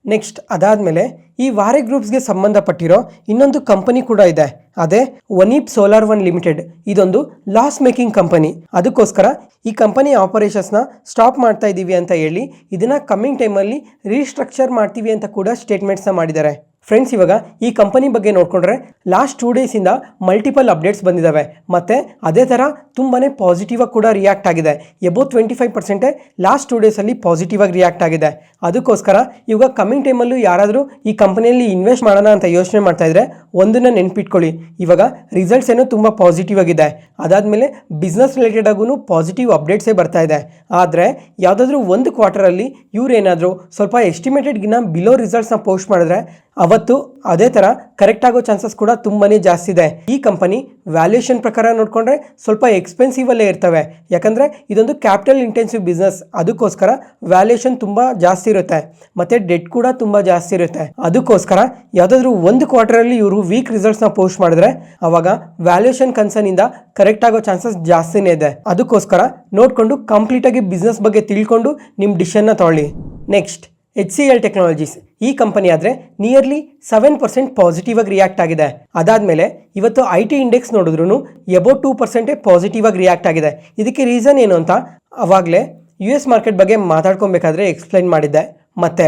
ನೆಕ್ಸ್ಟ್ ಅದಾದಮೇಲೆ ಈ ವಾರೆ ಗ್ರೂಪ್ಸ್ಗೆ ಸಂಬಂಧಪಟ್ಟಿರೋ ಇನ್ನೊಂದು ಕಂಪನಿ ಕೂಡ ಇದೆ. ಅದೇ ವನೀಪ್ ಸೋಲಾರ್ ಒನ್ ಲಿಮಿಟೆಡ್. ಇದೊಂದು ಲಾಸ್ ಮೇಕಿಂಗ್ ಕಂಪನಿ. ಅದಕ್ಕೋಸ್ಕರ ಈ ಕಂಪನಿ ಆಪರೇಷನ್ಸ್ನ ಸ್ಟಾಪ್ ಮಾಡ್ತಾ ಇದ್ದೀವಿ ಅಂತ ಹೇಳಿ ಇದನ್ನು ಕಮ್ಮಿಂಗ್ ಟೈಮಲ್ಲಿ ರೀಸ್ಟ್ರಕ್ಚರ್ ಮಾಡ್ತೀವಿ ಅಂತ ಕೂಡ ಸ್ಟೇಟ್ಮೆಂಟ್ಸ್ನ ಮಾಡಿದ್ದಾರೆ. ಫ್ರೆಂಡ್ಸ್ ಇವಾಗ ಈ ಕಂಪನಿ ಬಗ್ಗೆ ನೋಡಿಕೊಂಡ್ರೆ ಲಾಸ್ಟ್ 2 ಡೇಸಿಂದ ಮಲ್ಟಿಪಲ್ ಅಪ್ಡೇಟ್ಸ್ ಬಂದಿದ್ದಾವೆ. ಮತ್ತು ಅದೇ ಥರ ತುಂಬಾ ಪಾಸಿಟಿವ್ ಆಗಿ ಕೂಡ ರಿಯಾಕ್ಟ್ ಆಗಿದೆ. ಎಬೋ 25% ಲಾಸ್ಟ್ 2 ಡೇಸಲ್ಲಿ ಪಾಸಿಟಿವ್ ಆಗಿ ರಿಯಾಕ್ಟ್ ಆಗಿದೆ. ಅದಕ್ಕೋಸ್ಕರ ಇವಾಗ ಕಮ್ಮಿಂಗ್ ಟೈಮಲ್ಲೂ ಯಾರಾದರೂ ಈ ಕಂಪನಿಯಲ್ಲಿ ಇನ್ವೆಸ್ಟ್ ಮಾಡೋಣ ಅಂತ ಯೋಚನೆ ಮಾಡ್ತಾ ಇದ್ರೆ ಒಂದನ್ನು ನೆನ್ಪಿಟ್ಕೊಳ್ಳಿ. ಇವಾಗ ರಿಸಲ್ಟ್ಸ್ ಏನೋ ತುಂಬ ಪಾಸಿಟಿವ್ ಆಗಿದೆ. ಅದಾದಮೇಲೆ ಬಿಸ್ನೆಸ್ ರಿಲೇಟೆಡ್ ಆಗೂ ಪಾಸಿಟಿವ್ ಅಪ್ಡೇಟ್ಸೇ ಬರ್ತಾ ಇದೆ. ಆದರೆ ಯಾವುದಾದ್ರೂ ಒಂದು ಕ್ವಾರ್ಟರಲ್ಲಿ ಇವರೇನಾದರೂ ಸ್ವಲ್ಪ ಎಸ್ಟಿಮೇಟೆಡ್ಗಿನ್ನ ಬಿಲೋ ರಿಸಲ್ಟ್ಸ್ನ ಪೋಸ್ಟ್ ಮಾಡಿದ್ರೆ ಅವತ್ತು ಅದೇ ಥರ ಕರೆಕ್ಟ್ ಆಗೋ ಚಾನ್ಸಸ್ ಕೂಡ ತುಂಬಾ ಜಾಸ್ತಿ ಇದೆ. ಈ ಕಂಪನಿ ವ್ಯಾಲ್ಯೂಯೇಷನ್ ಪ್ರಕಾರ ನೋಡಿಕೊಂಡ್ರೆ ಸ್ವಲ್ಪ ಎಕ್ಸ್ಪೆನ್ಸಿವಲ್ಲೇ ಇರ್ತವೆ. ಯಾಕಂದರೆ ಇದೊಂದು ಕ್ಯಾಪಿಟಲ್ ಇಂಟೆನ್ಸಿವ್ ಬಿಸ್ನೆಸ್. ಅದಕ್ಕೋಸ್ಕರ ವ್ಯಾಲ್ಯೂಯೇಷನ್ ತುಂಬ ಜಾಸ್ತಿ ಇರುತ್ತೆ. ಮತ್ತು ಡೆಟ್ ಕೂಡ ತುಂಬ ಜಾಸ್ತಿ ಇರುತ್ತೆ. ಅದಕ್ಕೋಸ್ಕರ ಯಾವುದಾದ್ರೂ ಒಂದು ಕ್ವಾರ್ಟರಲ್ಲಿ ಇವರು ವೀಕ್ ರಿಸಲ್ಟ್ಸ್ನ ಪೋಸ್ಟ್ ಮಾಡಿದ್ರೆ ಅವಾಗ ವ್ಯಾಲ್ಯೂಯೇಷನ್ ಕನ್ಸರ್ನಿಂದ ಕರೆಕ್ಟ್ ಆಗೋ ಚಾನ್ಸಸ್ ಜಾಸ್ತಿನೇ ಇದೆ. ಅದಕ್ಕೋಸ್ಕರ ನೋಡಿಕೊಂಡು ಕಂಪ್ಲೀಟಾಗಿ ಬಿಸ್ನೆಸ್ ಬಗ್ಗೆ ತಿಳ್ಕೊಂಡು ನಿಮ್ಮ ಡಿಸಿಷನ್ನ ತಗೊಳ್ಳಿ. Next HCL technologies. ಈ ಕಂಪನಿ ಆದರೆ ನಿಯರ್ಲಿ 7% ಪಾಸಿಟಿವ್ ಆಗಿ ರಿಯಾಕ್ಟ್ ಆಗಿದೆ. ಅದಾದಮೇಲೆ ಇವತ್ತು IT ಇಂಡೆಕ್ಸ್ ನೋಡಿದ್ರು ಅಬೌಟ್ 2% ಪಾಸಿಟಿವ್ ಆಗಿ ರಿಯಾಕ್ಟ್ ಆಗಿದೆ. ಇದಕ್ಕೆ ರೀಸನ್ ಏನು ಅಂತ ಅವಾಗಲೇ US ಮಾರ್ಕೆಟ್ ಬಗ್ಗೆ ಮಾತಾಡ್ಕೊಬೇಕಾದ್ರೆ ಎಕ್ಸ್ಪ್ಲೈನ್ ಮಾಡಿದ್ದೆ. ಮತ್ತೆ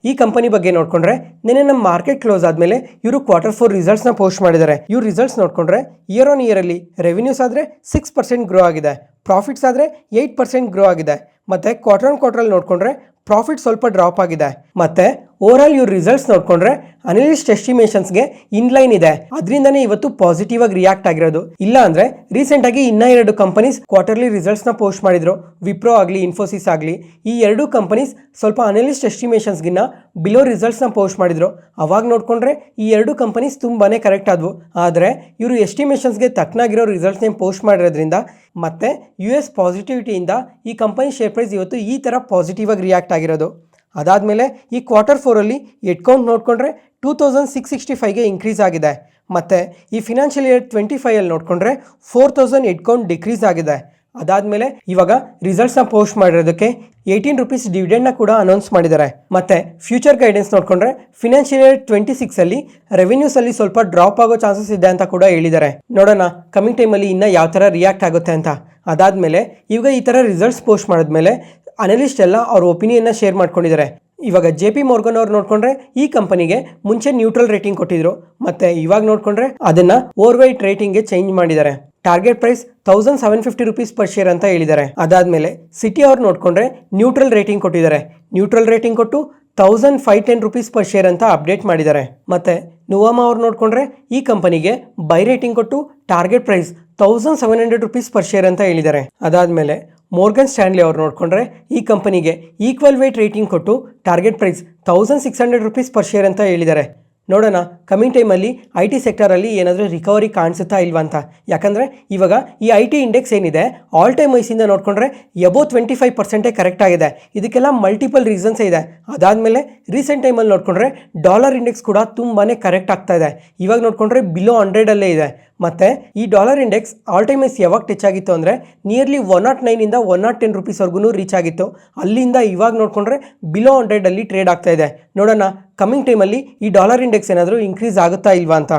ಈ ಕಂಪನಿ ಬಗ್ಗೆ ನೋಡ್ಕೊಂಡ್ರೆ ನಿನ್ನೆ ನಮ್ಮ ಮಾರ್ಕೆಟ್ ಕ್ಲೋಸ್ ಆದಮೇಲೆ ಇವರು Q4 ರಿಸಲ್ಟ್ಸ್ನ ಪೋಸ್ಟ್ ಮಾಡಿದ್ದಾರೆ. ಇವ್ರು ರಿಸಲ್ಟ್ಸ್ ನೋಡ್ಕೊಂಡ್ರೆ ಇಯರ್ ಆನ್ ಇಯರಲ್ಲಿ ರೆವಿನ್ಯೂಸ್ ಆದರೆ 6% ಗ್ರೋ ಆಗಿದೆ, ಪ್ರಾಫಿಟ್ಸ್ ಆದರೆ 8% ಗ್ರೋ ಆಗಿದೆ. ಮತ್ತು ಕ್ವಾರ್ಟರ್ ಆನ್ ಕ್ವಾರ್ಟರಲ್ಲಿ ನೋಡ್ಕೊಂಡ್ರೆ ಪ್ರಾಫಿಟ್ ಸ್ವಲ್ಪ ಡ್ರಾಪ್ ಆಗಿದೆ. ಮತ್ತೆ ಓವರಾಲ್ ಇವ್ರ ರಿಸಲ್ಟ್ಸ್ ನೋಡ್ಕೊಂಡ್ರೆ ಅನಲಿಸ್ಟ್ ಎಸ್ಟಿಮೇಷನ್ಸ್ಗೆ ಇನ್ಲೈನ್ ಇದೆ. ಅದರಿಂದನೇ ಇವತ್ತು ಪಾಸಿಟಿವ್ ಆಗಿ ರಿಯಾಕ್ಟ್ ಆಗಿರೋದು. ಇಲ್ಲ ಅಂದ್ರೆ ರೀಸೆಂಟ್ ಆಗಿ ಇನ್ನ 2 ಕಂಪನೀಸ್ ಕ್ವಾರ್ಟರ್ಲಿ ರಿಸಲ್ಟ್ಸ್ ನ ಪೋಸ್ಟ್ ಮಾಡಿದ್ರು, ವಿಪ್ರೋ ಆಗಲಿ ಇನ್ಫೋಸಿಸ್ ಆಗಲಿ. ಈ 2 ಕಂಪನೀಸ್ ಸ್ವಲ್ಪ ಅನಲಿಸ್ಟ್ ಎಸ್ಟಿಮೇಷನ್ಸ್ಗಿನ್ನ ಬಿಲೋ ರಿಸಲ್ಟ್ಸ್ ನ ಪೋಸ್ಟ್ ಮಾಡಿದ್ರು. ಅವಾಗ ನೋಡ್ಕೊಂಡ್ರೆ ಈ 2 ಕಂಪನೀಸ್ ತುಂಬಾನೇ ಕರೆಕ್ಟ್ ಆದವು. ಆದರೆ ಇವರು ಎಸ್ಟಿಮೇಷನ್ಸ್ಗೆ ತಕ್ಕನಾಗಿರೋ ರಿಸಲ್ಟ್ಸ್ನ ಪೋಸ್ಟ್ ಮಾಡಿರೋದ್ರಿಂದ ಮತ್ತೆ US ಪಾಸಿಟಿವಿಟಿಯಿಂದ ಈ ಕಂಪನಿ ಶೇರ್ ಪ್ರೈಸ್ ಇವತ್ತು ಈ ಥರ ಪಾಸಿಟಿವ್ ಆಗಿ ರಿಯಾಕ್ಟ್ ಆಗಿರೋದು. ಅದಾದಮೇಲೆ ಈ Q4 ಹೆಡ್ ಕೌಂಟ್ ನೋಡಿಕೊಂಡ್ರೆ 2665ಗೆ ಇನ್ಕ್ರೀಸ್ ಆಗಿದೆ. ಮತ್ತು ಈ ಫಿನಾನ್ಷಿಯಲ್ ಇಯರ್ 25 ನೋಡಿಕೊಂಡ್ರೆ 4000 ಹೆಡ್ ಕೌಂಟ್ ಡಿಕ್ರೀಸ್ ಆಗಿದೆ. ಅದಾದಮೇಲೆ ಇವಾಗ ರಿಸಲ್ಟ್ಸ್ನ ಪೋಸ್ಟ್ ಮಾಡಿರೋದಕ್ಕೆ 18 ರೂಪೀಸ್ ಡಿವಿಡೆಂಡ್ನ ಕೂಡ ಅನೌನ್ಸ್ ಮಾಡಿದ್ದಾರೆ. ಮತ್ತು ಫ್ಯೂಚರ್ ಗೈಡೆನ್ಸ್ ನೋಡಿಕೊಂಡ್ರೆ ಫಿನಾನ್ಷಿಯಲ್ ಇಯರ್ 26 ರೆವೆನ್ಯೂಸಲ್ಲಿ ಸ್ವಲ್ಪ ಡ್ರಾಪ್ ಆಗೋ ಚಾನ್ಸಸ್ ಇದೆ ಅಂತ ಕೂಡ ಹೇಳಿದ್ದಾರೆ. ನೋಡೋಣ ಕಮಿಂಗ್ ಟೈಮಲ್ಲಿ ಇನ್ನೂ ಯಾವ ಥರ ರಿಯಾಕ್ಟ್ ಆಗುತ್ತೆ ಅಂತ. ಅದಾದಮೇಲೆ ಇವಾಗ ಈ ಥರ ರಿಸಲ್ಟ್ಸ್ ಪೋಸ್ಟ್ ಮಾಡಿದ್ಮೇಲೆ ಅನಲಿಸ್ಟ್ ಎಲ್ಲ ಅವ್ರ ಒಪಿನಿಯನ್ನ ಶೇರ್ ಮಾಡ್ಕೊಂಡಿದ್ದಾರೆ. ಇವಾಗ JP Morgan ಅವ್ರು ನೋಡ್ಕೊಂಡ್ರೆ ಈ ಕಂಪನಿಗೆ ಮುಂಚೆ ನ್ಯೂಟ್ರಲ್ ರೇಟಿಂಗ್ ಕೊಟ್ಟಿದ್ರು, ಮತ್ತೆ ಇವಾಗ ನೋಡ್ಕೊಂಡ್ರೆ ಅದನ್ನ ಓವರ್ ವೈಟ್ ರೇಟಿಂಗ್ಗೆ ಚೇಂಜ್ ಮಾಡಿದ್ದಾರೆ. Target price 1750 rupees per share ಅಂತ ಹೇಳಿದ್ದಾರೆ. ಅದಾದಮೇಲೆ ಸಿಟಿ ಅವ್ರು ನೋಡ್ಕೊಂಡ್ರೆ ನ್ಯೂಟ್ರಲ್ ರೇಟಿಂಗ್ ಕೊಟ್ಟಿದ್ದಾರೆ. ನ್ಯೂಟ್ರಲ್ ರೇಟಿಂಗ್ ಕೊಟ್ಟು 1510 ರೂಪೀಸ್ ಪರ್ ಶೇರ್ ಅಂತ ಅಪ್ಡೇಟ್ ಮಾಡಿದ್ದಾರೆ. ಮತ್ತೆ ನುವಾಮಾ ಅವ್ರು ನೋಡ್ಕೊಂಡ್ರೆ ಈ ಕಂಪನಿಗೆ ಬೈ ರೇಟಿಂಗ್ ಕೊಟ್ಟು target price 1700 rupees per share ಅಂತ ಹೇಳಿದ್ದಾರೆ. ಅದಾದಮೇಲೆ ಮೋರ್ಗನ್ ಸ್ಟ್ಯಾನ್ಲಿ ಅವ್ರು ನೋಡ್ಕೊಂಡ್ರೆ ಈ ಕಂಪನಿಗೆ ಈಕ್ವಲ್ ವೇಟ್ ರೇಟಿಂಗ್ ಕೊಟ್ಟು target price 1600 rupees per share ಅಂತ ಹೇಳಿದ್ದಾರೆ. ನೋಡೋಣ ಕಮಿಂಗ್ ಟೈಮಲ್ಲಿ IT ಸೆಕ್ಟರಲ್ಲಿ ಏನಾದರೂ ರಿಕವರಿ ಕಾಣಿಸುತ್ತಾ ಇಲ್ವಾ ಅಂತ. ಯಾಕಂದರೆ ಇವಾಗ ಈ IT ಇಂಡೆಕ್ಸ್ ಏನಿದೆ ಆಲ್ ಟೈಮ್ ಐಸಿಂದ ನೋಡಿಕೊಂಡ್ರೆ ಅಬೌವ್ 25% ಕರೆಕ್ಟ್ ಆಗಿದೆ. ಇದಕ್ಕೆಲ್ಲ ಮಲ್ಟಿಪಲ್ ರೀಸನ್ಸ್ ಇದೆ. ಅದಾದಮೇಲೆ ರೀಸೆಂಟ್ ಟೈಮಲ್ಲಿ ನೋಡಿಕೊಂಡ್ರೆ ಡಾಲರ್ ಇಂಡೆಕ್ಸ್ ಕೂಡ ತುಂಬಾ ಕರೆಕ್ಟ್ ಆಗ್ತಾ ಇದೆ. ಇವಾಗ ನೋಡಿಕೊಂಡ್ರೆ ಬಿಲೋ 100 ಇದೆ. ಮತ್ತು ಈ dollar index all time ice ಯಾವಾಗ ಟಚ್ ಆಗಿತ್ತು ಅಂದರೆ ನಿಯರ್ಲಿ 109ಇಂದ 110 ರೂಪೀಸ್ವರೆಗೂ ರೀಚ್ ಆಗಿತ್ತು. ಅಲ್ಲಿಂದ ಇವಾಗ ನೋಡಿಕೊಂಡ್ರೆ ಬಿಲೋ 100 ಟ್ರೇಡ್ ಆಗ್ತಾ ಇದೆ. ನೋಡೋಣ ಕಮಿಂಗ್ ಟೈಮಲ್ಲಿ ಈ ಡಾಲರ್ ಇಂಡೆಕ್ಸ್ ಏನಾದರೂ ಇನ್ಕ್ರೀಸ್ ಆಗುತ್ತಾ ಇಲ್ವಾ ಅಂತ.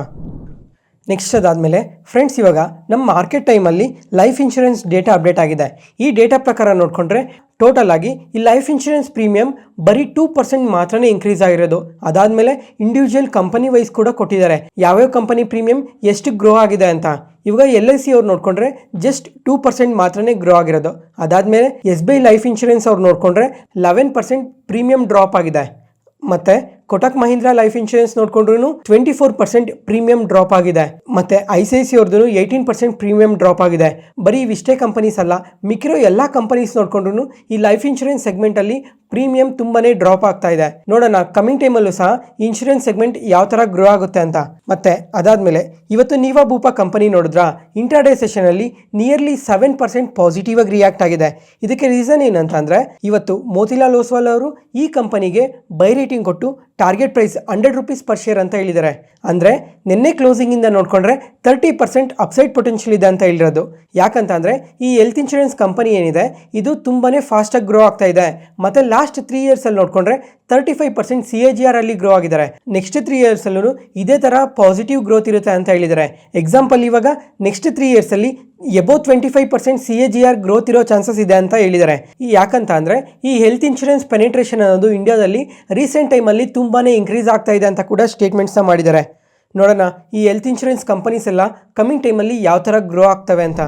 ನೆಕ್ಸ್ಟ್ ಅದಾದಮೇಲೆ ಫ್ರೆಂಡ್ಸ್ ಇವಾಗ ನಮ್ಮ ಮಾರ್ಕೆಟ್ ಟೈಮಲ್ಲಿ ಲೈಫ್ ಇನ್ಶೂರೆನ್ಸ್ ಡೇಟಾ ಅಪ್ಡೇಟ್ ಆಗಿದೆ. ಈ ಡೇಟಾ ಪ್ರಕಾರ ನೋಡಿಕೊಂಡ್ರೆ ಟೋಟಲ್ ಆಗಿ ಈ ಲೈಫ್ ಇನ್ಶೂರೆನ್ಸ್ ಪ್ರೀಮಿಯಂ ಬರೀ 2% ಮಾತ್ರನೇ ಇನ್ಕ್ರೀಸ್ ಆಗಿರೋದು. ಅದಾದಮೇಲೆ ಇಂಡಿವಿಜುವಲ್ ಕಂಪನಿ ವೈಸ್ ಕೂಡ ಕೊಟ್ಟಿದ್ದಾರೆ, ಯಾವ್ಯಾವ ಕಂಪನಿ ಪ್ರೀಮಿಯಂ ಎಷ್ಟು ಗ್ರೋ ಆಗಿದೆ ಅಂತ. ಇವಾಗ LIC ಅವ್ರು ನೋಡಿಕೊಂಡ್ರೆ ಜಸ್ಟ್ 2% ಮಾತ್ರನೇ ಗ್ರೋ ಆಗಿರೋದು. ಅದಾದಮೇಲೆ SBI ಲೈಫ್ ಇನ್ಶೂರೆನ್ಸ್ ಅವ್ರು ನೋಡಿಕೊಂಡ್ರೆ 11% ಪ್ರೀಮಿಯಂ ಡ್ರಾಪ್ ಆಗಿದೆ. ಮತ್ತು ಕೊಟಕ್ ಮಹೀಂದ್ರಾ ಲೈಫ್ ಇನ್ಶೂರೆನ್ಸ್ ನೋಡ್ಕೊಂಡ್ರು 24% ಪ್ರೀಮಿಯಂ ಡ್ರಾಪ್ ಆಗಿದೆ. ಮತ್ತೆ ICICI ಅವ್ರದ್ದು 18% ಪ್ರೀಮಿಯಂ ಡ್ರಾಪ್ ಆಗಿದೆ. ಬರೀ ಇವಿಷ್ಟೇ ಕಂಪನೀಸ್ ಅಲ್ಲ, ಮಿಕ್ಕಿರೋ ಎಲ್ಲ ಕಂಪನೀಸ್ ನೋಡ್ಕೊಂಡ್ರು ಈ ಲೈಫ್ ಇನ್ಶೂರೆನ್ಸ್ ಸೆಗ್ಮೆಂಟಲ್ಲಿ ಪ್ರೀಮಿಯಂ ತುಂಬಾನೇ ಡ್ರಾಪ್ ಆಗ್ತಾ ಇದೆ. ನೋಡೋಣ ಕಮಿಂಗ್ ಟೈಮಲ್ಲೂ ಸಹ ಇನ್ಶೂರೆನ್ಸ್ ಸೆಗ್ಮೆಂಟ್ ಯಾವ ಥರ ಗ್ರೋ ಆಗುತ್ತೆ ಅಂತ. ಮತ್ತೆ ಅದಾದಮೇಲೆ ಇವತ್ತು ನೀವಾ ಬೂಪಾ ಕಂಪನಿ ನೋಡಿದ್ರಾ, ಇಂಟ್ರಾಡೇ ಸೆಷನಲ್ಲಿ ನಿಯರ್ಲಿ 7% ಪಾಸಿಟಿವ್ ಆಗಿ ರಿಯಾಕ್ಟ್ ಆಗಿದೆ. ಇದಕ್ಕೆ ರೀಸನ್ ಏನಂತಂದರೆ ಇವತ್ತು ಮೋತಿಲಾಲ್ ಓಸ್ವಾಲ್ ಅವರು ಈ ಕಂಪನಿಗೆ ಬೈ ರೇಟಿಂಗ್ ಕೊಟ್ಟು target price 100 rupees per share ಅಂತ ಹೇಳಿದ್ದಾರೆ. ಅಂದರೆ ನಿನ್ನೆ ಕ್ಲೋಸಿಂಗಿಂದ ನೋಡಿಕೊಂಡ್ರೆ 30% ಅಪ್ಸೈಡ್ ಪೊಟೆನ್ಷಿಯಲ್ ಇದೆ ಅಂತ ಹೇಳಿರೋದು. ಯಾಕಂತ ಅಂದರೆ ಈ ಹೆಲ್ತ್ ಇನ್ಶೂರೆನ್ಸ್ ಕಂಪನಿ ಏನಿದೆ ಇದು ತುಂಬಾ ಫಾಸ್ಟಾಗಿ ಗ್ರೋ ಆಗ್ತಾ ಇದೆ. ಮತ್ತು ಲಾಸ್ಟ್ 3 ಇಯರ್ಸಲ್ಲಿ ನೋಡಿಕೊಂಡ್ರೆ 35% CAGR ಅಲ್ಲಿ ಗ್ರೋ ಆಗಿದ್ದಾರೆ. ನೆಕ್ಸ್ಟ್ 3 ಇಯರ್ಸಲ್ಲೂ ಇದೇ ಥರ ಪಾಸಿಟಿವ್ ಗ್ರೋತ್ ಇರುತ್ತೆ ಅಂತ ಹೇಳಿದ್ದಾರೆ. ಎಕ್ಸಾಂಪಲ್ ಇವಾಗ ನೆಕ್ಸ್ಟ್ 3 ಇಯರ್ಸಲ್ಲಿ ಅಬೌವ್ 25% CAGR ಗ್ರೋತ್ ಇರೋ ಚಾನ್ಸಸ್ ಇದೆ ಅಂತ ಹೇಳಿದ್ದಾರೆ. ಯಾಕಂತ ಅಂದರೆ ಈ ಹೆಲ್ತ್ ಇನ್ಶೂರೆನ್ಸ್ ಪೆನೆಟ್ರೇಷನ್ ಅನ್ನೋದು ಇಂಡಿಯಾದಲ್ಲಿ ರೀಸೆಂಟ್ ಟೈಮಲ್ಲಿ ತುಂಬಾ ಇನ್ಕ್ರೀಸ್ ಆಗ್ತಾ ಇದೆ ಅಂತ ಕೂಡ ಸ್ಟೇಟ್ಮೆಂಟ್ಸ್ನ ಮಾಡಿದ್ದಾರೆ. ನೋಡೋಣ ಈ ಹೆಲ್ತ್ ಇನ್ಶೂರೆನ್ಸ್ ಕಂಪನೀಸ್ ಎಲ್ಲ ಕಮಿಂಗ್ ಟೈಮಲ್ಲಿ ಯಾವ ಥರ ಗ್ರೋ ಆಗ್ತವೆ ಅಂತ.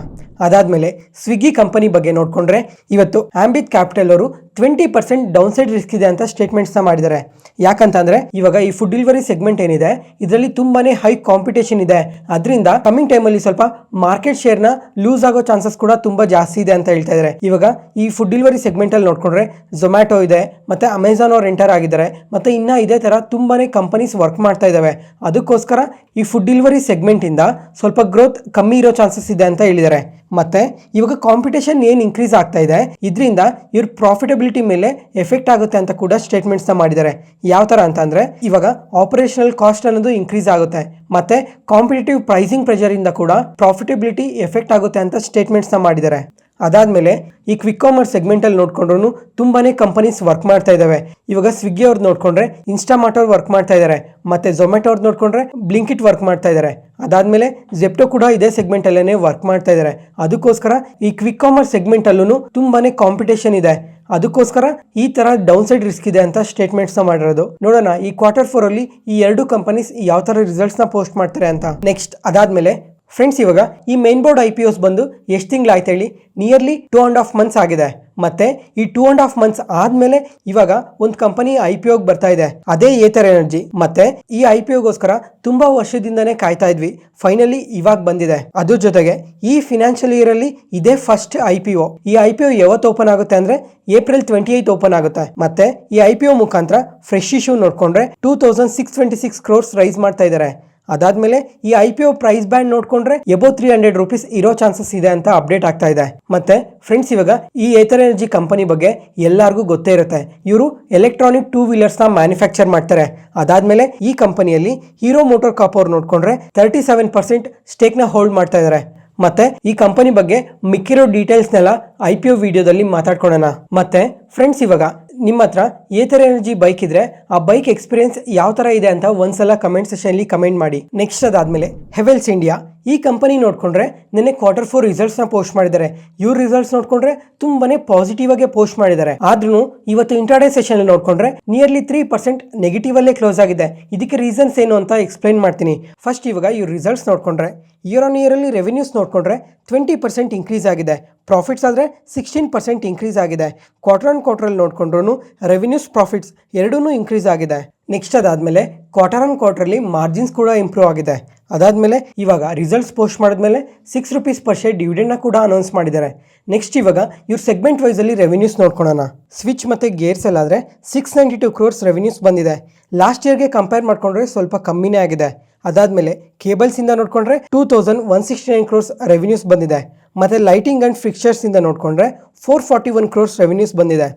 ಅದಾದಮೇಲೆ ಸ್ವಿಗ್ಗಿ ಕಂಪನಿ ಬಗ್ಗೆ ನೋಡಿಕೊಂಡ್ರೆ ಇವತ್ತು ಆಂಬಿತ್ ಕ್ಯಾಪಿಟಲ್ ಅವರು 20% ಡೌನ್ ಸೈಡ್ ರಿಸ್ಕ್ ಇದೆ ಅಂತ ಸ್ಟೇಟ್ಮೆಂಟ್ಸ್ನ ಮಾಡಿದ್ದಾರೆ. ಯಾಕಂತಂದರೆ ಇವಾಗ ಈ ಫುಡ್ ಡೆಲಿವರಿ ಸೆಗ್ಮೆಂಟ್ ಏನಿದೆ ಇದರಲ್ಲಿ ತುಂಬಾ ಹೈ ಕಾಂಪಿಟೇಷನ್ ಇದೆ. ಅದರಿಂದ ಕಮಿಂಗ್ ಟೈಮಲ್ಲಿ ಸ್ವಲ್ಪ ಮಾರ್ಕೆಟ್ ಶೇರ್ನ ಲೂಸ್ ಆಗೋ ಚಾನ್ಸಸ್ ಕೂಡ ತುಂಬ ಜಾಸ್ತಿ ಇದೆ ಅಂತ ಹೇಳ್ತಾ ಇದ್ದಾರೆ. ಇವಾಗ ಈ ಫುಡ್ ಡೆಲಿವರಿ ಸೆಗ್ಮೆಂಟಲ್ಲಿ ನೋಡಿಕೊಂಡ್ರೆ ಝೊಮ್ಯಾಟೊ ಇದೆ, ಮತ್ತು ಅಮೆಝಾನ್ ಅವ್ರು ಎಂಟರ್ ಆಗಿದ್ದಾರೆ, ಮತ್ತು ಇನ್ನೂ ಇದೇ ಥರ ತುಂಬಾ ಕಂಪನೀಸ್ ವರ್ಕ್ ಮಾಡ್ತಾ ಇದ್ದಾವೆ. ಅದಕ್ಕೋಸ್ಕರ ಈ ಫುಡ್ ಡೆಲಿವರಿ ಸೆಗ್ಮೆಂಟಿಂದ ಸ್ವಲ್ಪ ಗ್ರೋತ್ ಕಮ್ಮಿ ಇರೋ ಚಾನ್ಸಸ್ ಇದೆ ಅಂತ ಹೇಳಿದ್ದಾರೆ. ಮತ್ತೆ ಇವಾಗ ಕಾಂಪಿಟೇಷನ್ ಏನು ಇನ್ಕ್ರೀಸ್ ಆಗ್ತಾ ಇದೆ ಇದರಿಂದ ಇವ್ರ ಪ್ರಾಫಿಟಬಿಲಿಟಿ ಮೇಲೆ ಎಫೆಕ್ಟ್ ಆಗುತ್ತೆ ಅಂತ ಕೂಡ ಸ್ಟೇಟ್ಮೆಂಟ್ಸ್ನ ಮಾಡಿದ್ದಾರೆ. ಯಾವ ಥರ ಅಂತಂದರೆ ಇವಾಗ ಆಪರೇಷನಲ್ ಕಾಸ್ಟ್ ಅನ್ನೋದು ಇನ್ಕ್ರೀಸ್ ಆಗುತ್ತೆ, ಮತ್ತೆ ಕಾಂಪಿಟೇಟಿವ್ ಪ್ರೈಸಿಂಗ್ ಪ್ರೆಷರಿಂದ ಕೂಡ ಪ್ರಾಫಿಟಬಿಲಿಟಿ ಎಫೆಕ್ಟ್ ಆಗುತ್ತೆ ಅಂತ ಸ್ಟೇಟ್ಮೆಂಟ್ಸ್ನ ಮಾಡಿದ್ದಾರೆ. ಅದಾದ್ಮೇಲೆ ಈ ಕ್ವಿಕ್ ಕಾಮರ್ಸ್ ಸೆಗ್ಮೆಂಟ್ ಅಲ್ಲಿ ನೋಡ್ಕೊಂಡ್ರು ತುಂಬಾನೇ ಕಂಪನೀಸ್ ವರ್ಕ್ ಮಾಡ್ತಾ ಇದಾವೆ. ಇವಾಗ ಸ್ವಿಗ್ಗಿ ಅವ್ರದ್ದು ನೋಡ್ಕೊಂಡ್ರೆ ಇನ್ಸ್ಟಾಮಾರ್ಟ್ ಅವ್ರು ವರ್ಕ್ ಮಾಡ್ತಾ ಇದ್ದಾರೆ, ಮತ್ತೆ ಝೊಮ್ಯಾಟೊ ಅವ್ರದ್ದು ನೋಡ್ಕೊಂಡ್ರೆ ಬ್ಲಿಂಕಿಟ್ ವರ್ಕ್ ಮಾಡ್ತಾ ಇದ್ದಾರೆ. ಅದಾದ್ಮೇಲೆ ಜೆಪ್ಟೋ ಕೂಡ ಇದೇ ಸೆಗ್ಮೆಂಟ್ ಅಲ್ಲೇನೆ ವರ್ಕ್ ಮಾಡ್ತಾ ಇದ್ದಾರೆ. ಅದಕ್ಕೋಸ್ಕರ ಈ ಕ್ವಿಕ್ ಕಾಮರ್ಸ್ ಸೆಗ್ಮೆಂಟ್ ಅಲ್ಲೂ ತುಂಬಾನೇ ಕಾಂಪಿಟೇಷನ್ ಇದೆ. ಅದಕ್ಕೋಸ್ಕರ ಈ ತರ ಡೌನ್ ಸೈಡ್ ರಿಸ್ಕ್ ಇದೆ ಅಂತ ಸ್ಟೇಟ್ಮೆಂಟ್ಸ್ ಮಾಡಿರೋದು. ನೋಡೋಣ ಈ Q4 ಅಲ್ಲಿ ಈ ಎರಡು ಕಂಪನೀಸ್ ಯಾವ ತರ ರಿಸಲ್ಟ್ಸ್ ನ ಪೋಸ್ಟ್ ಮಾಡ್ತಾರೆ ಅಂತ. ನೆಕ್ಸ್ಟ್ ಅದಾದ್ಮೇಲೆ ಫ್ರೆಂಡ್ಸ್, ಇವಾಗ ಈ ಮೈನ್ ಬೋರ್ಡ್ IPOs ಬಂದು ಎಷ್ಟು ತಿಂಗಳಾಯ್ತು ಹೇಳಿ? ನಿಯರ್ಲಿ 2.5 months ಆಗಿದೆ. ಮತ್ತೆ ಈ 2.5 months ಆದ್ಮೇಲೆ ಇವಾಗ ಒಂದು ಕಂಪನಿ IPO ಬರ್ತಾ ಇದೆ, ಅದೇ ಏತರ್ ಎನರ್ಜಿ. ಮತ್ತೆ ಈ IPOಗೋಸ್ಕರ ತುಂಬಾ ವರ್ಷದಿಂದನೇ ಕಾಯ್ತಾ ಇದ್ವಿ, ಫೈನಲಿ ಇವಾಗ ಬಂದಿದೆ. ಅದ್ರ ಜೊತೆಗೆ ಈ ಫಿನಾನ್ಷಿಯಲ್ ಇಯರ್ ಅಲ್ಲಿ ಇದೇ ಫಸ್ಟ್ IPO. ಈ IPO ಯಾವತ್ತು ಓಪನ್ ಆಗುತ್ತೆ ಅಂದ್ರೆ April 28 ಓಪನ್ ಆಗುತ್ತೆ. ಮತ್ತೆ ಈ IPO ಮುಖಾಂತರ ಫ್ರೆಶ್ ಇಶ್ಯೂ ನೋಡ್ಕೊಂಡ್ರೆ 2626 crores ರೈಸ್ ಮಾಡ್ತಾ ಇದ್ದಾರೆ. ಅದಾದ್ಮೇಲೆ ಈ IPO ಪ್ರೈಸ್ ಬ್ಯಾಂಡ್ ನೋಡ್ಕೊಂಡ್ರೆ ಎಬೌವ್ 300 rupees ಇರೋ ಚಾನ್ಸಸ್ ಇದೆ ಅಂತ ಅಪ್ಡೇಟ್ ಆಗ್ತಾ ಇದೆ. ಮತ್ತೆ ಫ್ರೆಂಡ್ಸ್, ಇವಾಗ ಈ ಏತರ್ ಎನರ್ಜಿ ಕಂಪನಿ ಬಗ್ಗೆ ಎಲ್ಲರಿಗೂ ಗೊತ್ತೇ ಇರುತ್ತೆ. ಇವರು ಎಲೆಕ್ಟ್ರಾನಿಕ್ 2 wheelers ನ ಮ್ಯಾನುಫ್ಯಾಕ್ಚರ್ ಮಾಡ್ತಾರೆ. ಅದಾದ್ಮೇಲೆ ಈ ಕಂಪನಿಯಲ್ಲಿ ಹೀರೋ ಮೋಟರ್ ಕಾರ್ಪ್ ಅವ್ರು ನೋಡ್ಕೊಂಡ್ರೆ 37% ಸ್ಟೇಕ್ ನ ಹೋಲ್ಡ್ ಮಾಡ್ತಾ ಇದ್ದಾರೆ. ಮತ್ತೆ ಈ ಕಂಪನಿ ಬಗ್ಗೆ ಮಿಕ್ಕಿರೋ ಡೀಟೇಲ್ಸ್ನೆಲ್ಲ IPO ವಿಡಿಯೋದಲ್ಲಿ ಮಾತಾಡ್ಕೊಳ್ಳೋಣ. ಮತ್ತೆ ಫ್ರೆಂಡ್ಸ್, ಇವಾಗ ನಿಮ್ಮ ಹತ್ರ ಏತರ್ ಎನರ್ಜಿ ಬೈಕ್ ಇದ್ರೆ ಆ ಬೈಕ್ ಎಕ್ಸ್ಪೀರಿಯನ್ಸ್ ಯಾವ ತರ ಇದೆ ಅಂತ ಒಂದ್ಸಲ ಕಮೆಂಟ್ ಸೆಕ್ಷನ್ ಅಲ್ಲಿ ಕಮೆಂಟ್ ಮಾಡಿ. ನೆಕ್ಸ್ಟ್ ಅದಾದ್ಮೇಲೆ ಹೆವೆಲ್ಸ್ ಇಂಡಿಯಾ ಈ ಕಂಪನಿ ನೋಡ್ಕೊಂಡ್ರೆ ನಿನ್ನೆ Q4 ರಿಸಲ್ಟ್ಸ್ ನ ಪೋಸ್ಟ್ ಮಾಡಿದ್ದಾರೆ. ಇವ್ರ ರಿಸಲ್ಟ್ಸ್ ನೋಡ್ಕೊಂಡ್ರೆ ತುಂಬಾನೇ ಪಾಸಿಟಿವ್ ಆಗಿ ಪೋಸ್ಟ್ ಮಾಡಿದ್ದಾರೆ. ಆದ್ರೂ ಇವತ್ತು ಇಂಟ್ರಾಡೇ ಸೆಷನ್ ಅಲ್ಲಿ ನೋಡ್ಕೊಂಡ್ರೆ ನಿಯರ್ಲಿ 3% ನೆಗೆಟಿವ್ ಅಲ್ಲೇ ಕ್ಲೋಸ್ ಆಗಿದೆ. ಇದಕ್ಕೆ ರೀಸನ್ಸ್ ಏನು ಅಂತ ಎಕ್ಸ್ಪ್ಲೈನ್ ಮಾಡ್ತೀನಿ. ಫಸ್ಟ್, ಇವಾಗ ಇವ್ರ ರಿಸಲ್ಟ್ಸ್ ನೋಡ್ಕೊಂಡ್ರೆ ಇಯರ್ ಆನ್ ಇಯರ್ ಅಲ್ಲಿ ರೆವೆನ್ಯೂಸ್ ನೋಡ್ಕೊಂಡ್ರೆ 20% ಇನ್ಕ್ರೀಸ್ ಆಗಿದೆ. ಪ್ರಾಫಿಟ್ಸ್ ಆದ್ರೆ 16% ಇನ್ಕ್ರೀಸ್ ಆಗಿದೆ. ಕ್ವಾರ್ಟರ್ ಆನ್ ಕ್ವಾರ್ಟರ್ ಅಲ್ಲಿ ನೋಡ್ಕೊಂಡ್ರು ರೆವೆನ್ಯೂಸ್ ಪ್ರಾಫಿಟ್ಸ್ ಎರಡೂ ಇನ್ಕ್ರೀಸ್ ಆಗಿದೆ. ನೆಕ್ಸ್ಟ್ ಅದಾದ್ಮೇಲೆ ಕ್ವಾರ್ಟರ್ ಆನ್ ಕ್ವಾರ್ಟರ್ ಅಲ್ಲಿ ಮಾರ್ಜಿನ್ಸ್ ಕೂಡ ಇಂಪ್ರೂವ್ ಆಗಿದೆ. ಅದಾದ್ಮೇಲೆ ಇವಾಗ ರಿಸಲ್ಟ್ಸ್ ಪೋಸ್ಟ್ ಮಾಡಿದ್ಮೇಲೆ 6 rupees per share ಡಿವಿಡೆಂಡ್ ನ ಕೂಡ ಅನೌನ್ಸ್ ಮಾಡಿದ್ದಾರೆ. ನೆಕ್ಸ್ಟ್ ಇವಾಗ ಇವ್ರ ಸೆಗ್ಮೆಂಟ್ ವೈಸ್ ಅಲ್ಲಿ ರೆವೆನ್ಯೂಸ್ ನೋಡ್ಕೊಳ್ಳೋಣ. ಸ್ವಿಚ್ ಮತ್ತೆ ಗೇರ್ಸ್ ಅಲ್ಲಿ ಆದ್ರೆ 692 crores ರೆವೆನ್ಯೂಸ್ ಬಂದಿದೆ. ಲಾಸ್ಟ್ ಇಯರ್ಗೆ ಕಂಪೇರ್ ಮಾಡ್ಕೊಂಡ್ರೆ ಸ್ವಲ್ಪ ಕಮ್ಮಿನೇ ಆಗಿದೆ. ಅದಾದ್ಮೇಲೆ ಕೇಬಲ್ಸ್ ಇಂದ ನೋಡ್ಕೊಂಡ್ರೆ 2169 crores ರೆವೆನ್ಯೂಸ್ ಬಂದಿದೆ. ಮತ್ತೆ ಲೈಟಿಂಗ್ ಅಂಡ್ ಫಿಕ್ಚರ್ಸ್ ಇಂದ ನೋಡ್ಕೊಂಡ್ರೆ 441 crores ರೆವೆನ್ಯೂಸ್ ಬಂದಿದೆ.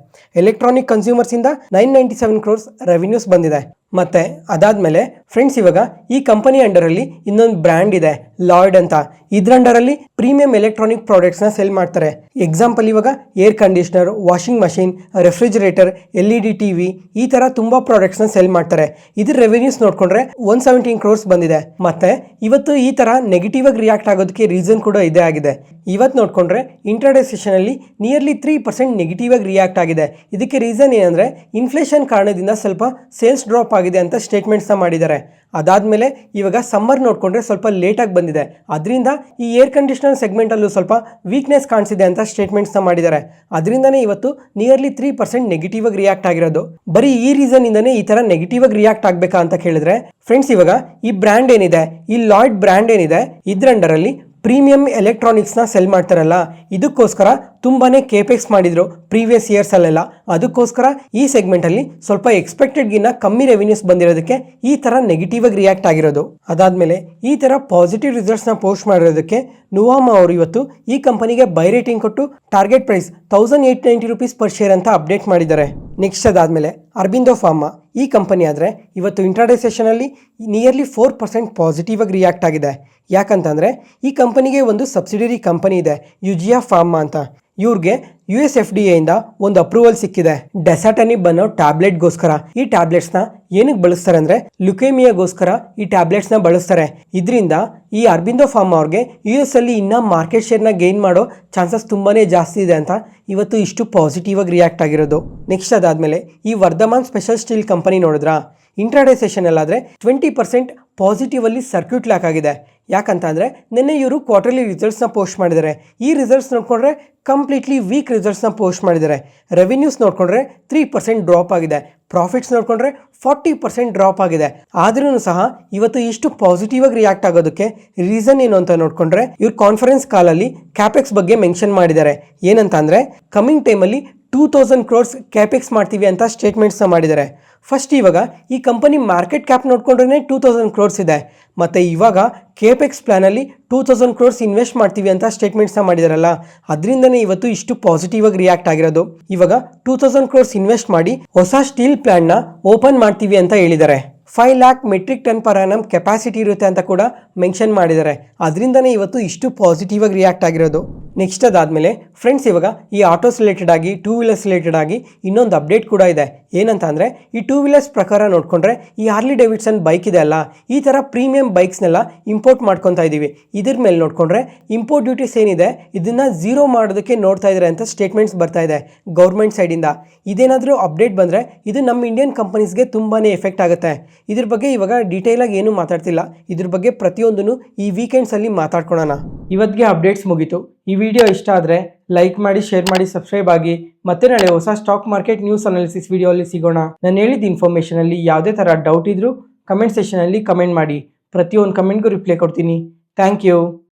ಎಲೆಕ್ಟ್ರಾನಿಕ್ ಕನ್ಸ್ಯೂಮರ್ಸ್ ಇಂದ 997 crores ರೆವೆನ್ಯೂಸ್ ಬಂದಿದೆ. ಮತ್ತೆ ಅದಾದ್ಮೇಲೆ ಫ್ರೆಂಡ್ಸ್, ಇವಾಗ ಈ ಕಂಪನಿ ಅಂಡರ್ ಅಲ್ಲಿ ಇನ್ನೊಂದು ಬ್ರ್ಯಾಂಡ್ ಇದೆ, ಲಾಯ್ಡ್ ಅಂತ. ಇದ್ರ ಅಂಡರ್ ಅಲ್ಲಿ ಪ್ರೀಮಿಯಂ ಎಲೆಕ್ಟ್ರಾನಿಕ್ ಪ್ರಾಡಕ್ಟ್ಸ್ ನ ಸೇಲ್ ಮಾಡ್ತಾರೆ. ಎಕ್ಸಾಂಪಲ್, ಇವಾಗ air conditioner, washing machine, refrigerator, LED TV ಈ ತರ ತುಂಬಾ ಪ್ರಾಡಕ್ಟ್ಸ್ ನ ಸೇಲ್ ಮಾಡ್ತಾರೆ. ಇದ್ರ ರೆವೆನ್ಯೂಸ್ ನೋಡ್ಕೊಂಡ್ರೆ 117 crores ಬಂದಿದೆ. ಮತ್ತೆ ಇವತ್ತು ಈ ತರ ನೆಗೆಟಿವ್ ಆಗಿ ರಿಯಾಕ್ಟ್ ಆಗೋದಕ್ಕೆ ರೀಸನ್ ಕೂಡ ಇದೇ ಆಗಿದೆ. ಇವತ್ತು ನೋಡ್ಕೊಂಡ್ರೆ ಇಂಟ್ರಾಡೇ ಸೆಷನ್ ಅಲ್ಲಿ ನಿಯರ್ಲಿ 3% ನೆಗೆಟಿವ್ ಆಗಿ ರಿಯಾಕ್ಟ್ ಆಗಿದೆ. ಇದಕ್ಕೆ ರೀಸನ್ ಏನಂದ್ರೆ ಇನ್ಫ್ಲೇಷನ್ ಕಾರಣದಿಂದ ಸ್ವಲ್ಪ ಸೇಲ್ಸ್ ಡ್ರಾಪ್ ಆಗಿದೆ ಅಂತ ಸ್ಟೇಟ್ಮೆಂಟ್ಸ್ ಮಾಡಿದ್ದಾರೆ. ಅದಾದ್ಮೇಲೆ ಇವಾಗ ಸಮ್ಮರ್ ನೋಡ್ಕೊಂಡ್ರೆ ಸ್ವಲ್ಪ ಲೇಟ್ ಆಗಿ ಬಂದಿದೆ, ಅದರಿಂದ ಈ ಏರ್ ಕಂಡೀಷನರ್ ಸೆಗ್ಮೆಂಟ್ ಅಲ್ಲೂ ಸ್ವಲ್ಪ ವೀಕ್ನೆಸ್ ಕಾಣಿಸಿದೆ ಅಂತ ಸ್ಟೇಟ್ಮೆಂಟ್ಸ್ ಮಾಡಿದ್ದಾರೆ. ಅದರಿಂದನೇ ಇವತ್ತು ನಿಯರ್ಲಿ 3% ನೆಗೆಟಿವ್ ಆಗಿ ರಿಯಾಕ್ಟ್ ಆಗಿರೋದು. ಬರೀ ಈ ರೀಸನ್ ಇಂದಾನೆ ಈ ತರ ನೆಗೆಟಿವ್ ಆಗಿ ರಿಯಾಕ್ಟ್ ಆಗ್ಬೇಕಾ ಅಂತ ಕೇಳಿದ್ರೆ ಫ್ರೆಂಡ್ಸ್, ಇವಾಗ ಈ ಬ್ರ್ಯಾಂಡ್ ಏನಿದೆ, ಈ ಲಾಯ್ಡ್ ಬ್ರ್ಯಾಂಡ್ ಏನಿದೆ, ಇದ್ರ ಅಂಡರ್ ಅಲ್ಲಿ ಪ್ರೀಮಿಯಂ ಎಲೆಕ್ಟ್ರಾನಿಕ್ಸ್ ನ ಸೆಲ್ ಮಾಡ್ತಾರಲ್ಲ, ಇದಕ್ಕೋಸ್ಕರ ತುಂಬಾನೇ ಕೇಪೆಕ್ಸ್ ಮಾಡಿದ್ರು ಪ್ರೀವಿಯಸ್ ಇಯರ್ಸ್ ಅಲ್ಲೆಲ್ಲ. ಅದಕ್ಕೋಸ್ಕರ ಈ ಸೆಗ್ಮೆಂಟ್ ಅಲ್ಲಿ ಸ್ವಲ್ಪ ಎಕ್ಸ್ಪೆಕ್ಟೆಡ್ ಗಿನ್ನ ಕಮ್ಮಿ ರೆವೆನ್ಯೂಸ್ ಬಂದಿರೋದಕ್ಕೆ ಈ ತರ ನೆಗೆಟಿವ್ ಆಗಿ ರಿಯಾಕ್ಟ್ ಆಗಿರೋದು. ಅದಾದ್ಮೇಲೆ ಈ ತರ ಪಾಸಿಟಿವ್ ರಿಸಲ್ಟ್ಸ್ ನ ಪೋಸ್ಟ್ ಮಾಡಿರೋದಕ್ಕೆ ನುವಾಮಾ ಅವರು ಇವತ್ತು ಈ ಕಂಪನಿಗೆ ಬೈ ರೇಟಿಂಗ್ ಕೊಟ್ಟು target price 1890 rupees per share ಅಂತ ಅಪ್ಡೇಟ್ ಮಾಡಿದ್ದಾರೆ. ನೆಕ್ಸ್ಟ್ ಅದಾದ್ಮೇಲೆ ಅರಬಿಂದೋ ಫಾರ್ಮಾ ಈ ಕಂಪನಿ ಆದ್ರೆ ಇವತ್ತು ಇಂಟ್ರಾಡೇ ಸೆಷನ್ ಅಲ್ಲಿ ನಿಯರ್ಲಿ 4% ಪಾಸಿಟಿವ್ ಆಗಿ ರಿಯಾಕ್ಟ್ ಆಗಿದೆ. ಯಾಕಂತಂದ್ರೆ ಈ ಕಂಪನಿಗೆ ಒಂದು ಸಬ್ಸಿಡರಿ ಕಂಪನಿ ಇದೆ, ಯುಜಿಯಾ ಫಾರ್ಮಾ ಅಂತ. ಇವ್ರಿಗೆ US FDA ಇಂದ ಒಂದು ಅಪ್ರೂವಲ್ ಸಿಕ್ಕಿದೆ ಡೆಸಾಟನಿಬ್ ಅನ್ನೋ ಟ್ಯಾಬ್ಲೆಟ್ಗೋಸ್ಕರ. ಈ ಟ್ಯಾಬ್ಲೆಟ್ಸ್ ನ ಏನಕ್ಕೆ ಬಳಸ್ತಾರೆ ಅಂದ್ರೆ ಲ್ಯುಕೇಮಿಯಾಗೋಸ್ಕರ ಈ ಟ್ಯಾಬ್ಲೆಟ್ಸ್ ನ ಬಳಸ್ತಾರೆ. ಇದರಿಂದ ಈ ಅರಬಿಂದೋ ಫಾರ್ಮಾ ಅವ್ರಿಗೆ US ಅಲ್ಲಿ ಇನ್ನ ಮಾರ್ಕೆಟ್ ಶೇರ್ ನ ಗೇನ್ ಮಾಡೋ ಚಾನ್ಸಸ್ ತುಂಬಾನೇ ಜಾಸ್ತಿ ಇದೆ ಅಂತ ಇವತ್ತು ಇಷ್ಟು ಪಾಸಿಟಿವ್ ಆಗಿ ರಿಯಾಕ್ಟ್ ಆಗಿರೋದು. ನೆಕ್ಸ್ಟ್ ಅದಾದ್ಮೇಲೆ ಈ ವರ್ಧಮಾನ್ ಸ್ಪೆಷಲ್ ಸ್ಟೀಲ್ ಕಂಪನಿ ನೋಡಿದ್ರ ಇಂಟ್ರಾಡೇ ಸೆಷನ್ ಅಲ್ಲಾದ್ರೆ 20% ಪಾಸಿಟಿವ್ ಅಲ್ಲಿ ಸರ್ಕ್ಯೂಟ್ ಲಾಕ್ ಆಗಿದೆ. ಯಾಕಂತಂದ್ರೆ ನಿನ್ನೆ ಇವರು ಕ್ವಾರ್ಟರ್ಲಿ ರಿಸಲ್ಟ್ಸ್ ನ ಪೋಸ್ಟ್ ಮಾಡಿದ್ದಾರೆ. ಈ ರಿಸಲ್ಟ್ಸ್ ನೋಡ್ಕೊಂಡ್ರೆ ಕಂಪ್ಲೀಟ್ಲಿ ವೀಕ್ ರಿಸಲ್ಟ್ಸ್ ನ ಪೋಸ್ಟ್ ಮಾಡಿದ್ದಾರೆ. ರೆವೆನ್ಯೂಸ್ ನೋಡ್ಕೊಂಡ್ರೆ 3% ಡ್ರಾಪ್ ಆಗಿದೆ. ಪ್ರಾಫಿಟ್ಸ್ ನೋಡ್ಕೊಂಡ್ರೆ 40% ಡ್ರಾಪ್ ಆಗಿದೆ. ಆದ್ರೂ ಸಹ ಇವತ್ತು ಇಷ್ಟು ಪಾಸಿಟಿವ್ ಆಗಿ ರಿಯಾಕ್ಟ್ ಆಗೋದಕ್ಕೆ ರೀಸನ್ ಏನು ಅಂತ ನೋಡ್ಕೊಂಡ್ರೆ ಇವ್ರ ಕಾನ್ಫರೆನ್ಸ್ ಕಾಲಲ್ಲಿ ಕ್ಯಾಪೆಕ್ಸ್ ಬಗ್ಗೆ ಮೆನ್ಷನ್ ಮಾಡಿದ್ದಾರೆ. ಏನಂತ ಅಂದ್ರೆ ಕಮಿಂಗ್ ಟೈಮಲ್ಲಿ 2000 crores ಕ್ಯಾಪೆಕ್ಸ್ ಮಾಡ್ತೀವಿ ಅಂತ ಸ್ಟೇಟ್ಮೆಂಟ್ಸ್ ಮಾಡಿದ್ದಾರೆ. ಫಸ್ಟ್ ಇವಾಗ ಈ ಕಂಪನಿ ಮಾರ್ಕೆಟ್ ಕ್ಯಾಪ್ ನೋಡ್ಕೊಂಡ್ರೆ 2000 crores ಇದೆ. ಮತ್ತೆ ಇವಾಗ ಕೇಪೆಕ್ಸ್ ಪ್ಲಾನ್ ಅಲ್ಲಿ 2000 crores ಇನ್ವೆಸ್ಟ್ ಮಾಡ್ತೀವಿ ಅಂತ ಸ್ಟೇಟ್ಮೆಂಟ್ಸ್ ಮಾಡಿದಾರಲ್ಲ, ಅದರಿಂದನೇ ಇವತ್ತು ಇಷ್ಟು ಪಾಸಿಟಿವ್ ಆಗಿ ರಿಯಾಕ್ಟ್ ಆಗಿರೋದು. ಇವಾಗ 2000 crores ಇನ್ವೆಸ್ಟ್ ಮಾಡಿ ಹೊಸ ಸ್ಟೀಲ್ ಪ್ಲಾಂಟ್ ನ ಓಪನ್ ಮಾಡ್ತೀವಿ ಅಂತ ಹೇಳಿದ್ದಾರೆ. 5 lakh metric ton per annum capacity ಇರುತ್ತೆ ಅಂತ ಕೂಡ ಮೆನ್ಷನ್ ಮಾಡಿದ್ದಾರೆ. ಅದರಿಂದನೇ ಇವತ್ತು ಇಷ್ಟು ಪಾಸಿಟಿವ್ ಆಗಿ ರಿಯಾಕ್ಟ್ ಆಗಿರೋದು. ನೆಕ್ಸ್ಟ್ ಅದಾದಮೇಲೆ ಫ್ರೆಂಡ್ಸ್ ಇವಾಗ ಈ ಆಟೋಸ್ ರಿಲೇಟೆಡ್ ಆಗಿ ಟೂ ವೀಲರ್ಸ್ ರಿಲೇಟೆಡ್ ಆಗಿ ಇನ್ನೊಂದು ಅಪ್ಡೇಟ್ ಕೂಡ ಇದೆ. ಏನಂತ ಅಂದರೆ ಈ ಟೂ ವೀಲರ್ಸ್ ಪ್ರಕಾರ ನೋಡಿಕೊಂಡ್ರೆ ಈ ಹಾರ್ಲಿ ಡೇವಿಡ್ಸನ್ ಬೈಕ್ ಇದೆ ಅಲ್ಲ, ಈ ಥರ ಪ್ರೀಮಿಯಂ ಬೈಕ್ಸ್ನೆಲ್ಲ ಇಂಪೋರ್ಟ್ ಮಾಡ್ಕೊತಾ ಇದ್ದೀವಿ. ಇದ್ರ ಮೇಲೆ ನೋಡಿಕೊಂಡ್ರೆ ಇಂಪೋರ್ಟ್ ಡ್ಯೂಟೀಸ್ ಏನಿದೆ ಇದನ್ನು ಝೀರೋ ಮಾಡೋದಕ್ಕೆ ನೋಡ್ತಾ ಇದ್ದಾರೆ ಅಂತ ಸ್ಟೇಟ್ಮೆಂಟ್ಸ್ ಬರ್ತಾ ಇದೆ ಗೌರ್ಮೆಂಟ್ ಸೈಡಿಂದ. ಇದೇನಾದರೂ ಅಪ್ಡೇಟ್ ಬಂದರೆ ಇದು ನಮ್ಮ ಇಂಡಿಯನ್ ಕಂಪನೀಸ್ಗೆ ತುಂಬಾ ಎಫೆಕ್ಟ್ ಆಗುತ್ತೆ. ಇದ್ರ ಬಗ್ಗೆ ಇವಾಗ ಡೀಟೇಲಾಗಿ ಏನೂ ಮಾತಾಡ್ತಿಲ್ಲ, ಇದ್ರ ಬಗ್ಗೆ ಪ್ರತಿಯೊಂದನ್ನು ಈ ವೀಕೆಂಡ್ಸಲ್ಲಿ ಮಾತಾಡ್ಕೊಳ್ಳೋಣ. ಇವತ್ತಿಗೆ ಅಪ್ಡೇಟ್ಸ್ ಮುಗೀತು. ಈ ವಿಡಿಯೋ ಇಷ್ಟ ಆದರೆ ಲೈಕ್ ಮಾಡಿ, ಶೇರ್ ಮಾಡಿ, ಸಬ್ಸ್ಕ್ರೈಬ್ ಆಗಿ. ಮತ್ತೆ ನಾಳೆ ಹೊಸ stock market news analysis video ಅಲ್ಲಿ ಸಿಗೋಣ. ನಾನು ಹೇಳಿದ ಇನ್ಫಾರ್ಮೇಷನಲ್ಲಿ ಯಾವುದೇ ಥರ ಡೌಟ್ ಇದ್ದರೂ ಕಮೆಂಟ್ ಸೆಷನಲ್ಲಿ ಕಮೆಂಟ್ ಮಾಡಿ. ಪ್ರತಿಯೊಂದು ಕಮೆಂಟ್ಗೂ ರಿಪ್ಲೈ ಕೊಡ್ತೀನಿ. Thank you.